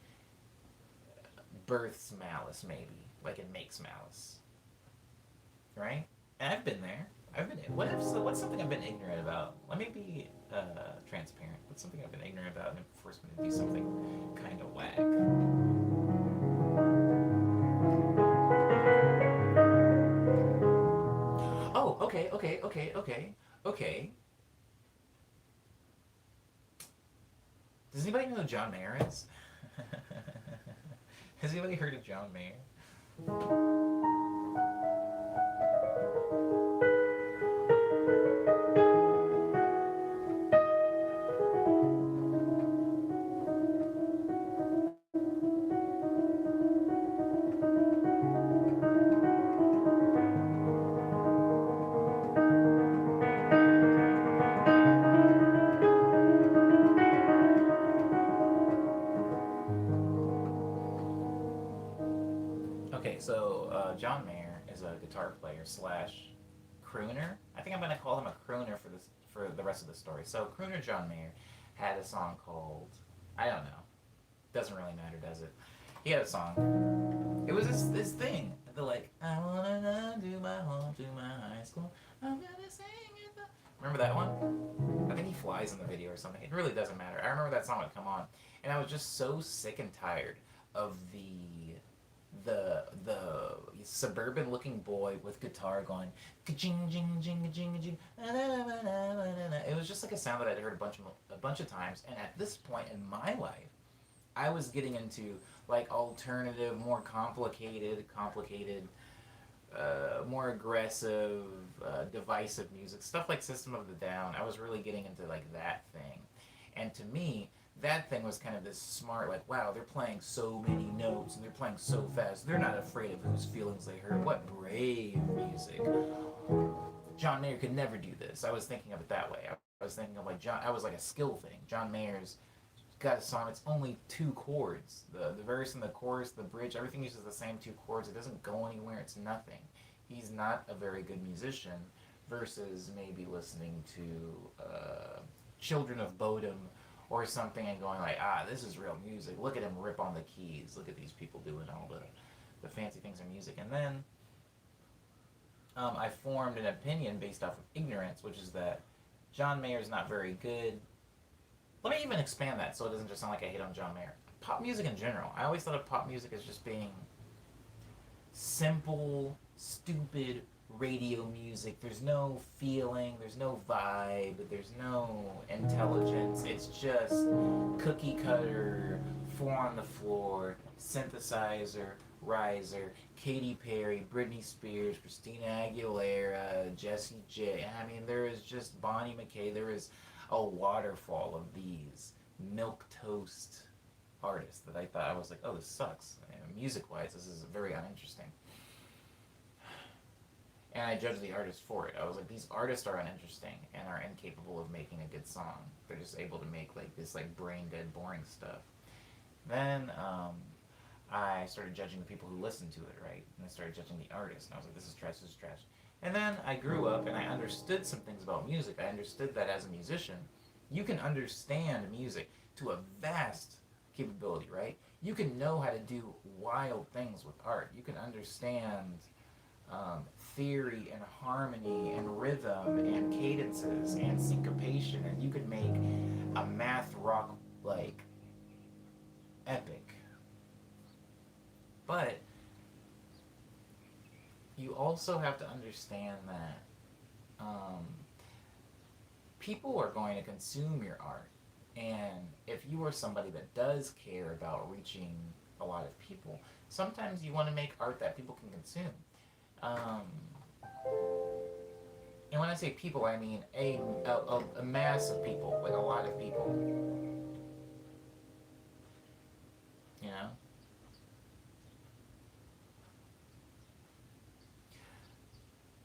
Speaker 1: births malice, maybe. Like it makes malice. Right? And I've been there. What's something I've been ignorant about? Let me be transparent. What's something I've been ignorant about and it forced me to do something kind of whack? Oh, okay. Does anybody know who John Mayer is? Has anybody heard of John Mayer? Okay, so John Mayer is a guitar player slash crooner. I think I'm gonna call him a crooner for the rest of the story. So crooner John Mayer had a song called, I don't know, doesn't really matter, does it? He had a song. It was this thing. The like, I wanna do my home to my high school. I'm gonna sing it. Remember that one? I think he flies in the video or something. It really doesn't matter. I remember that song would come on, and I was just so sick and tired of the suburban looking boy with guitar going ka-ching jing jing jing jing. It was just like a sound that I'd heard a bunch of times, and at this point in my life, I was getting into like alternative, more complicated, more aggressive, divisive music, stuff like System of the Down. I was really getting into like that thing, and to me, that thing was kind of this smart, like, wow, they're playing so many notes and they're playing so fast. They're not afraid of whose feelings they hurt. What brave music. John Mayer could never do this. I was thinking of it that way. I was thinking of like John. I was like a skill thing. John Mayer's got a song. It's only two chords. The verse and the chorus, the bridge, everything uses the same two chords. It doesn't go anywhere. It's nothing. he's not a very good musician versus maybe listening to Children of Bodom or something and going like, ah, this is real music. Look at him rip on the keys. Look at these people doing all the fancy things in music. And then I formed an opinion based off of ignorance, which is that John Mayer's not very good. Let me even expand that so it doesn't just sound like I hate on John Mayer. Pop music in general. I always thought of pop music as just being simple, stupid radio music. There's no feeling, there's no vibe, there's no intelligence. It's just cookie cutter, four on the floor, synthesizer, riser, Katy Perry, Britney Spears, Christina Aguilera, Jessie J. I mean, there is just Bonnie McKay. There is a waterfall of these milquetoast artists that I thought, I was like, oh, this sucks. And music-wise, this is very uninteresting. And I judged the artist for it. I was like, these artists are uninteresting and are incapable of making a good song. They're just able to make like this like brain-dead, boring stuff. Then I started judging the people who listened to it, right? And I started judging the artist. And I was like, this is trash, this is trash. And then I grew up and I understood some things about music. I understood that as a musician, you can understand music to a vast capability, right? You can know how to do wild things with art. You can understand theory and harmony and rhythm and cadences and syncopation, and you could make a math rock like epic. But you also have to understand that people are going to consume your art. And if you are somebody that does care about reaching a lot of people, sometimes you want to make art that people can consume. And when I say people, I mean a mass of people, like a lot of people. You know?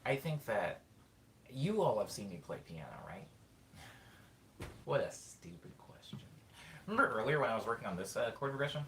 Speaker 1: I think that you all have seen me play piano, right? What a stupid question. Remember earlier when I was working on this chord progression?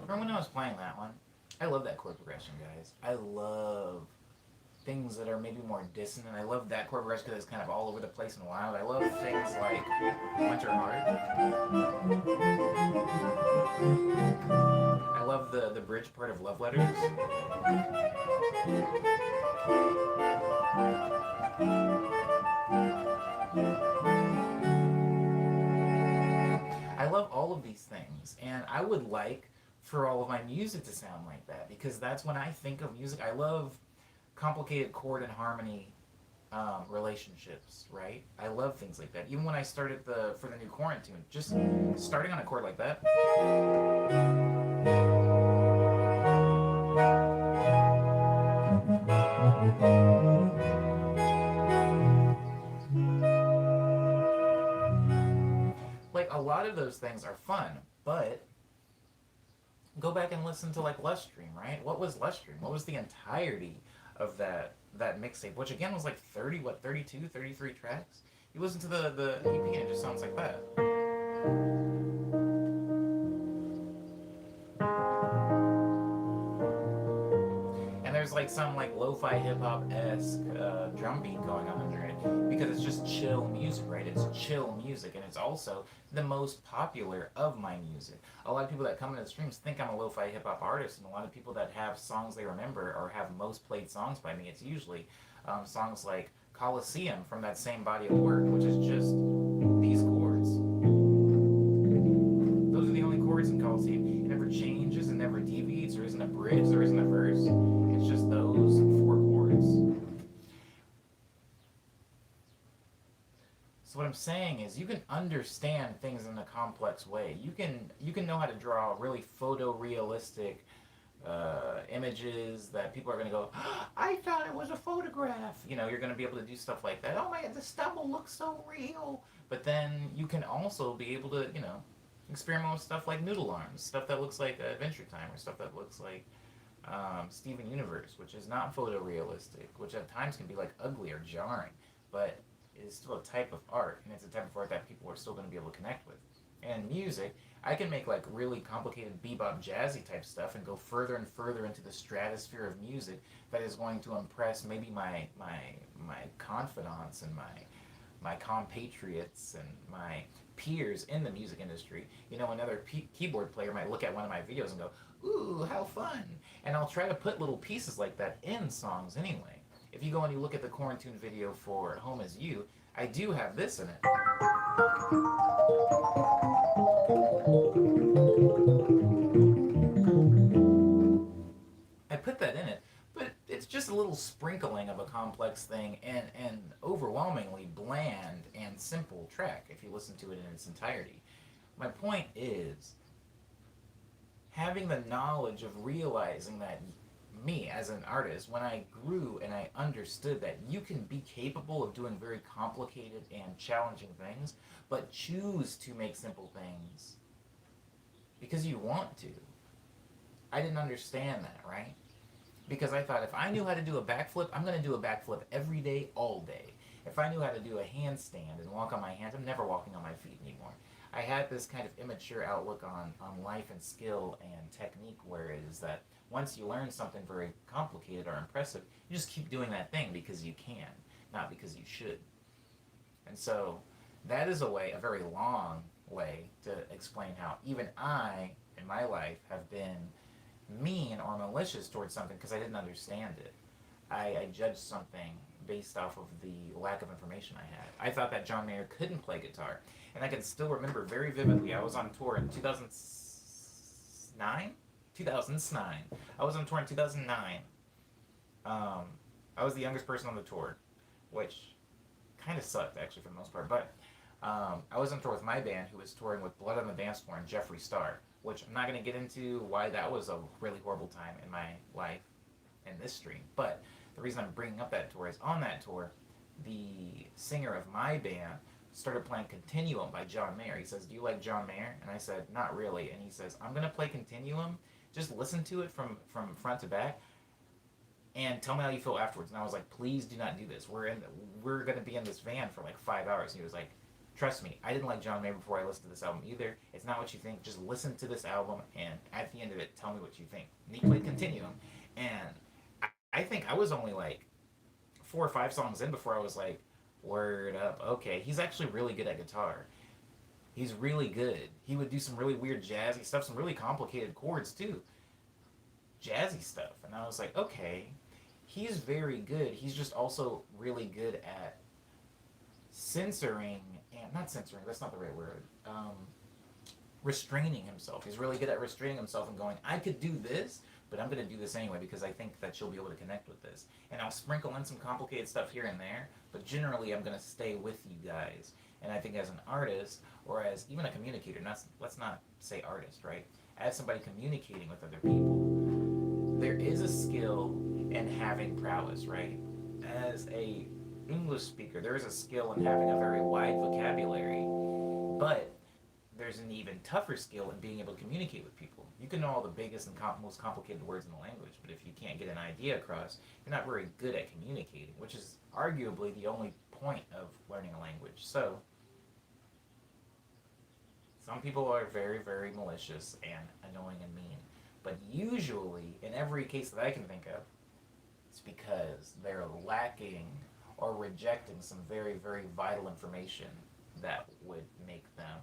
Speaker 1: Remember when I was playing that one? I love that chord progression, guys. I love things that are maybe more dissonant. I love that chord progression because it's kind of all over the place and wild. I love things like Winter Heart. I love the bridge part of Love Letters. I love all of these things, and I would like for all of my music to sound like that, because that's when I think of music. I love complicated chord and harmony relationships, right? I love things like that. Even when I started for the new Quarantine, just starting on a chord like that. Like, a lot of those things are fun, but go back and listen to like Lush Dream, right? What was Lush Dream? What was the entirety of that mixtape, which again was like 32, 33 tracks? You listen to the EP and it just sounds like that. And there's like some like lo-fi hip-hop-esque drum beat going on under it, because it's just chill music, right? It's chill music, and it's also the most popular of my music. A lot of people that come into the streams think I'm a lo-fi hip-hop artist, and a lot of people that have songs they remember or have most played songs by me, it's usually songs like Coliseum from that same body of work, which is just these chords. Those are the only chords in Coliseum. It never changes, it never deviates, there isn't a bridge, there isn't a verse. It's just those 4 chords. So what what I'm saying is you can understand things in a complex way. You can know how to draw really photorealistic images that people are going to go, "Oh, I thought it was a photograph." You're going to be able to do stuff like that. Oh my God, the stubble looks so real. But then you can also be able to, experiment with stuff like noodle arms, stuff that looks like Adventure Time, or stuff that looks like Steven Universe, which is not photorealistic, which at times can be like ugly or jarring, but is still a type of art, and it's a type of art that people are still going to be able to connect with. And music, I can make like really complicated bebop jazzy type stuff and go further and further into the stratosphere of music that is going to impress maybe my confidants and my compatriots and my peers in the music industry. Another keyboard player might look at one of my videos and go, "Ooh, how fun!" And I'll try to put little pieces like that in songs anyway. If you go and you look at the Quarantine video for Home Is You, I do have this in it. I put that in it, but it's just a little sprinkling of a complex thing and an overwhelmingly bland and simple track if you listen to it in its entirety. My point is having the knowledge of realizing that me as an artist, when I grew and I understood that you can be capable of doing very complicated and challenging things, but choose to make simple things because you want to. I didn't understand that, right? Because I thought if I knew how to do a backflip, I'm going to do a backflip every day, all day. If I knew how to do a handstand and walk on my hands, I'm never walking on my feet anymore. I had this kind of immature outlook on life and skill and technique, where it is that once you learn something very complicated or impressive, you just keep doing that thing because you can, not because you should. And so that is a very long way to explain how even I, in my life, have been mean or malicious towards something because I didn't understand it. I judged something based off of the lack of information I had. I thought that John Mayer couldn't play guitar. And I can still remember very vividly, I was on tour in 2009? 2009. I was on tour in 2009. I was the youngest person on the tour, which kind of sucked, actually, for the most part. But I was on tour with my band, who was touring with Blood on the Dance Floor and Jeffree Star, which I'm not going to get into why that was a really horrible time in my life in this stream. But the reason I'm bringing up that tour is on that tour, the singer of my band started playing Continuum by John Mayer. He says, "Do you like John Mayer?" And I said, "Not really." And he says, "I'm going to play Continuum. Just listen to it from front to back and tell me how you feel afterwards." And I was like, "Please do not do this. We're going to be in this van for like 5 hours." And he was like, "Trust me, I didn't like John Mayer before I listened to this album either. It's not what you think. Just listen to this album, and at the end of it, tell me what you think." And he played Continuum. And I think I was only like 4 or 5 songs in before I was like, word up, okay, he's actually really good at guitar. He's really good. He would do some really weird jazzy stuff, some really complicated chords too. Jazzy stuff. And I was like, okay, he's very good. He's just also really good at censoring, and not censoring, that's not the right word, restraining himself. He's really good at restraining himself and going, I could do this, but I'm going to do this anyway because I think that you'll be able to connect with this. And I'll sprinkle in some complicated stuff here and there, but generally I'm going to stay with you guys. And I think as an artist, or as even a communicator, let's not say artist, right? As somebody communicating with other people, there is a skill in having prowess, right? As a English speaker, there is a skill in having a very wide vocabulary, but there's an even tougher skill in being able to communicate with people. You can know all the biggest and most complicated words in the language, but if you can't get an idea across, you're not very good at communicating, which is arguably the only point of learning a language. So, some people are very, very malicious and annoying and mean, but usually, in every case that I can think of, it's because they're lacking or rejecting some very, very vital information that would make them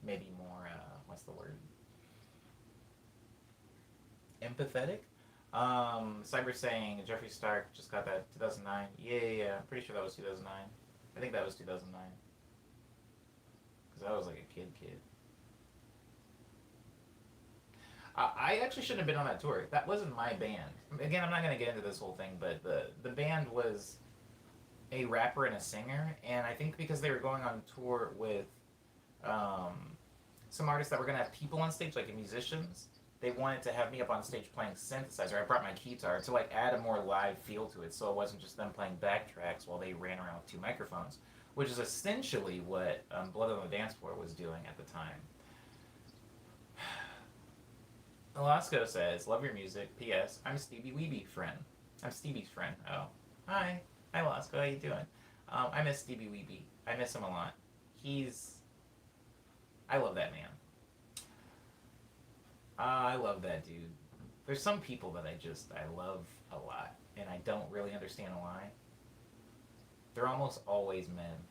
Speaker 1: maybe more, what's the word? Empathetic? Cyber saying Jeffree Star just got that 2009. Yeah. I'm pretty sure that was 2009. I think that was 2009. Because I was like a kid. I actually shouldn't have been on that tour. That wasn't my band. Again, I'm not going to get into this whole thing, but the band was a rapper and a singer, and I think because they were going on tour with um, some artists that were gonna have people on stage, like musicians, they wanted to have me up on stage playing synthesizer. I brought my guitar to like add a more live feel to it, so it wasn't just them playing backtracks while they ran around with two microphones, which is essentially what Blood on the Dance Floor was doing at the time. Alaska says, "Love your music. P.S. I'm Stevie Weeby friend. I'm Stevie's friend. Oh, hi, hi, Alaska. How you doing? I miss Stevie Weeby. I miss him a lot. He's, I love that man. I love that dude. There's some people that I love a lot, and I don't really understand why. They're almost always men."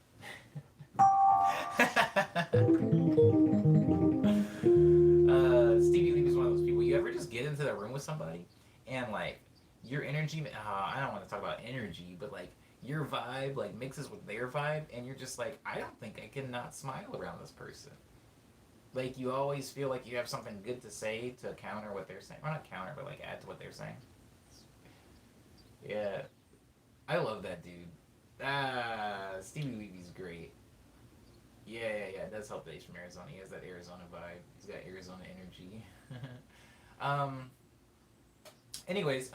Speaker 1: Stevie Lee is one of those people. You ever just get into the room with somebody and like your energy? I don't want to talk about energy, but like your vibe like mixes with their vibe, and you're just like, I don't think I can not smile around this person. Like you always feel like you have something good to say to counter what they're saying. Or not counter, but like add to what they're saying. Yeah, I love that dude. Stevie Weeby's great. Yeah. It does help that he's from Arizona. He has that Arizona vibe. He's got Arizona energy. um. Anyways,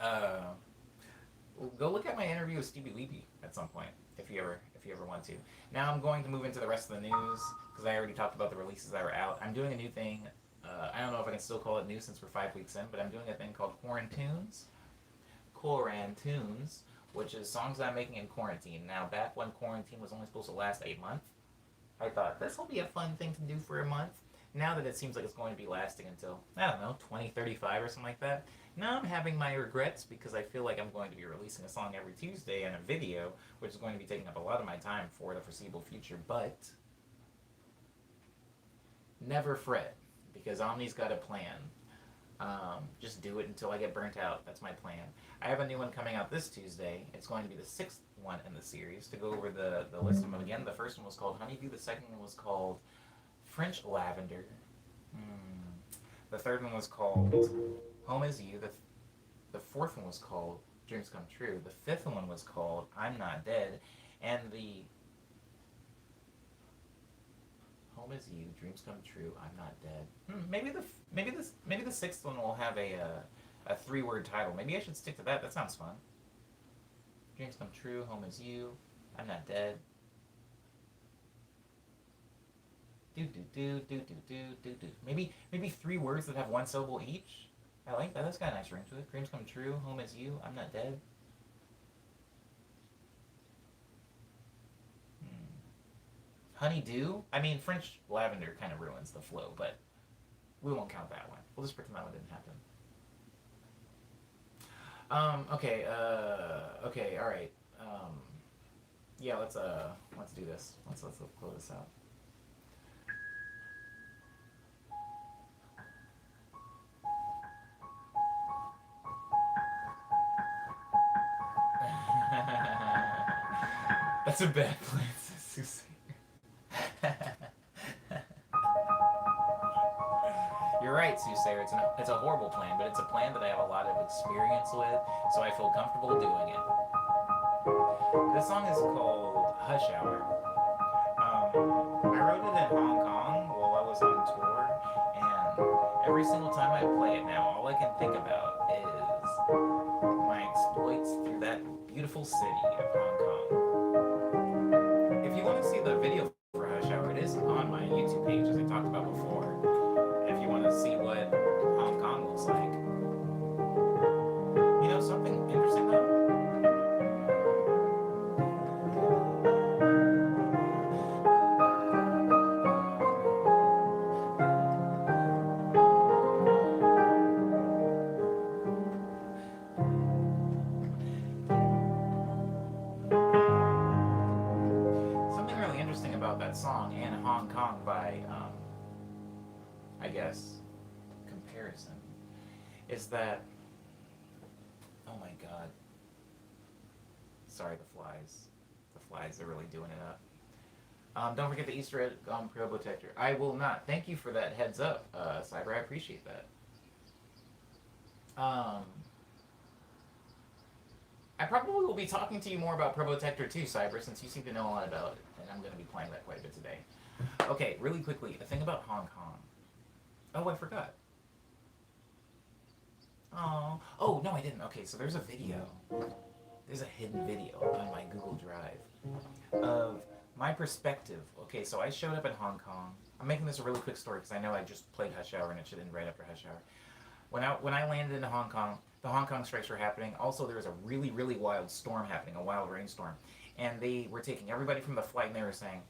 Speaker 1: go look at my interview with Stevie Weeby at some point if you ever want to. Now I'm going to move into the rest of the news because I already talked about the releases that were out. I'm doing a new thing. I don't know if I can still call it new since we're 5 weeks in, but I'm doing a thing called Quarantunes, which is songs that I'm making in quarantine. Now, back when quarantine was only supposed to last a month, I thought this will be a fun thing to do for a month. Now that it seems like it's going to be lasting until, I don't know, 2035 or something like that, now I'm having my regrets because I feel like I'm going to be releasing a song every Tuesday and a video, which is going to be taking up a lot of my time for the foreseeable future. But never fret because Omni's got a plan. Just do it until I get burnt out. That's my plan. I have a new one coming out this Tuesday. It's going to be the sixth one in the series. To go over the list of them again, the first one was called Honeydew. The second one was called French Lavender. The third one was called Home Is You. The fourth one was called Dreams Come True. The fifth one was called I'm Not Dead. And the Home Is You, Dreams Come True, I'm Not Dead. Maybe the sixth one will have a 3-word title. Maybe I should stick to that. That sounds fun. Dreams Come True, Home Is You, I'm Not Dead. Do. Maybe 3 words that have 1 syllable each. I like that. That's got a nice ring to it. Dreams Come True, Home Is You, I'm Not Dead. Honeydew? I mean, French Lavender kind of ruins the flow, but we won't count that one. We'll just pretend that one didn't happen. Okay, alright. Yeah, let's do this. Let's close this out. That's a bad plan, Susie. You're right, Soothsayer. It's a horrible plan, but it's a plan that I have a lot of experience with, so I feel comfortable doing it. This song is called Hush Hour. I wrote it in Hong Kong while I was on tour, and every single time I play it now, all I can think about is my exploits through that beautiful city of Hong Kong. If you want to see the video for Hush Hour, it is on my YouTube page, as I talked about before. If you want to see what Hong Kong looks like. You know, something interesting though? Something really interesting about that song and Hong Kong by, I guess, comparison, is that, oh my god, sorry, the flies are really doing it up. Don't forget the Easter egg on Pro Protector. I will not. Thank you for that heads up, Cyber. I appreciate that. I probably will be talking to you more about Probotector too, Cyber, since you seem to know a lot about it, and I'm going to be playing that quite a bit today. Okay, really quickly, a thing about Hong Kong. Oh, I forgot. Oh no, I didn't. Okay, so there's a video. There's a hidden video on my Google Drive of my perspective. Okay, so I showed up in Hong Kong. I'm making this a really quick story because I know I just played Hush Hour and it should end right after Hush Hour. When I landed in Hong Kong, the Hong Kong strikes were happening. Also, there was a really wild storm happening, a wild rainstorm, and they were taking everybody from the flight and they were saying,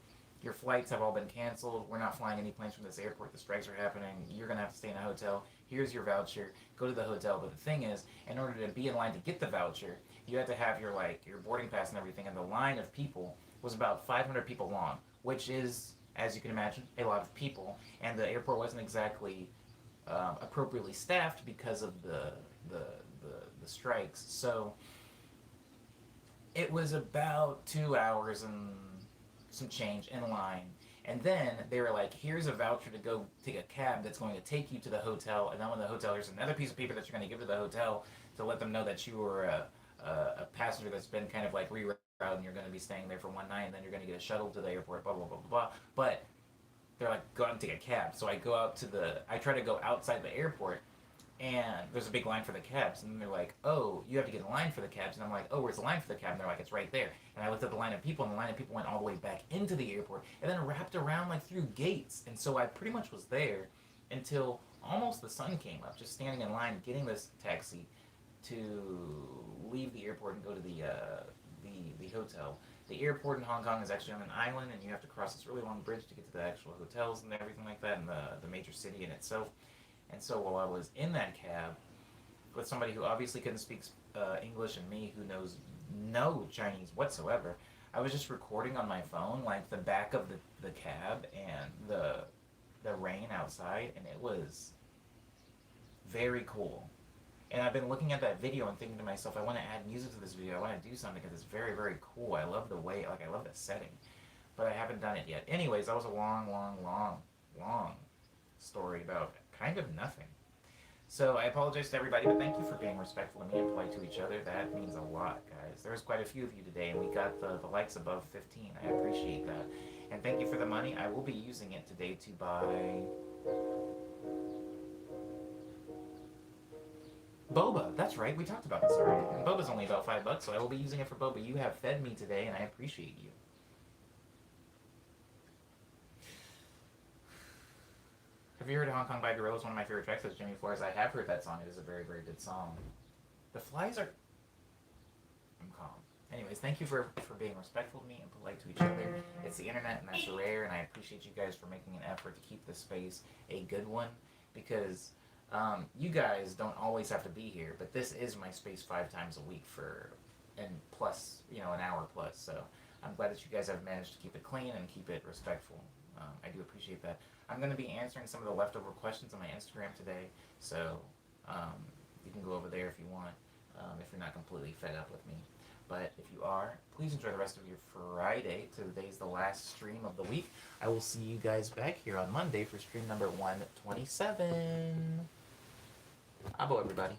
Speaker 1: "Your flights have all been canceled. We're not flying any planes from this airport. The strikes are happening. You're gonna have to stay in a hotel. Here's your voucher. Go to the hotel." But the thing is, in order to be in line to get the voucher, you had to have your boarding pass and everything. And the line of people was about 500 people long, which is, as you can imagine, a lot of people. And the airport wasn't exactly appropriately staffed because of the, the strikes. So it was about 2 hours and some change in line. And then they were like, here's a voucher to go take a cab that's going to take you to the hotel. And then when the hotel, here's another piece of paper that you're going to give to the hotel to let them know that you were a passenger that's been kind of like rerouted and you're going to be staying there for one night. And then you're going to get a shuttle to the airport, blah, blah, blah, blah, blah. But they're like, go out and take a cab. So I try to go outside the airport, and there's a big line for the cabs. And then they're like, oh, you have to get in line for the cabs. And I'm like, oh, where's the line for the cab? And they're like, it's right there. And I looked at the line of people, and the line of people went all the way back into the airport, and then wrapped around like through gates. And so I pretty much was there until almost the sun came up, just standing in line, getting this taxi to leave the airport and go to the hotel. The airport in Hong Kong is actually on an island, and you have to cross this really long bridge to get to the actual hotels and everything like that, and the major city in itself. And so while I was in that cab with somebody who obviously couldn't speak English and me who knows no Chinese whatsoever, I was just recording on my phone like the back of the cab and the rain outside, and it was very cool. And I've been looking at that video and thinking to myself, I want to add music to this video. I want to do something because it's very cool. I love the way, like I love the setting, but I haven't done it yet. Anyways, that was a long story about kind of nothing. So I apologize to everybody, but thank you for being respectful to me and polite to each other. That means a lot, guys. There's quite a few of you today, and we got the likes above 15. I appreciate that. And thank you for the money. I will be using it today to buy boba. That's right. We talked about this already. And boba's only about $5, so I will be using it for boba. You have fed me today, and I appreciate you. Have you heard Hong Kong by Gorillas? One of my favorite tracks is Jimmy Flores. I have heard that song. It is a very good song. The flies are... I'm calm. Anyways, thank you for being respectful to me and polite to each other. It's the internet, and that's rare, and I appreciate you guys for making an effort to keep this space a good one, because you guys don't always have to be here, but this is my space 5 times a week and plus, an hour plus. So I'm glad that you guys have managed to keep it clean and keep it respectful. I do appreciate that. I'm going to be answering some of the leftover questions on my Instagram today, so you can go over there if you want, if you're not completely fed up with me. But if you are, please enjoy the rest of your Friday. Today's the last stream of the week. I will see you guys back here on Monday for stream number 127. Abo, everybody.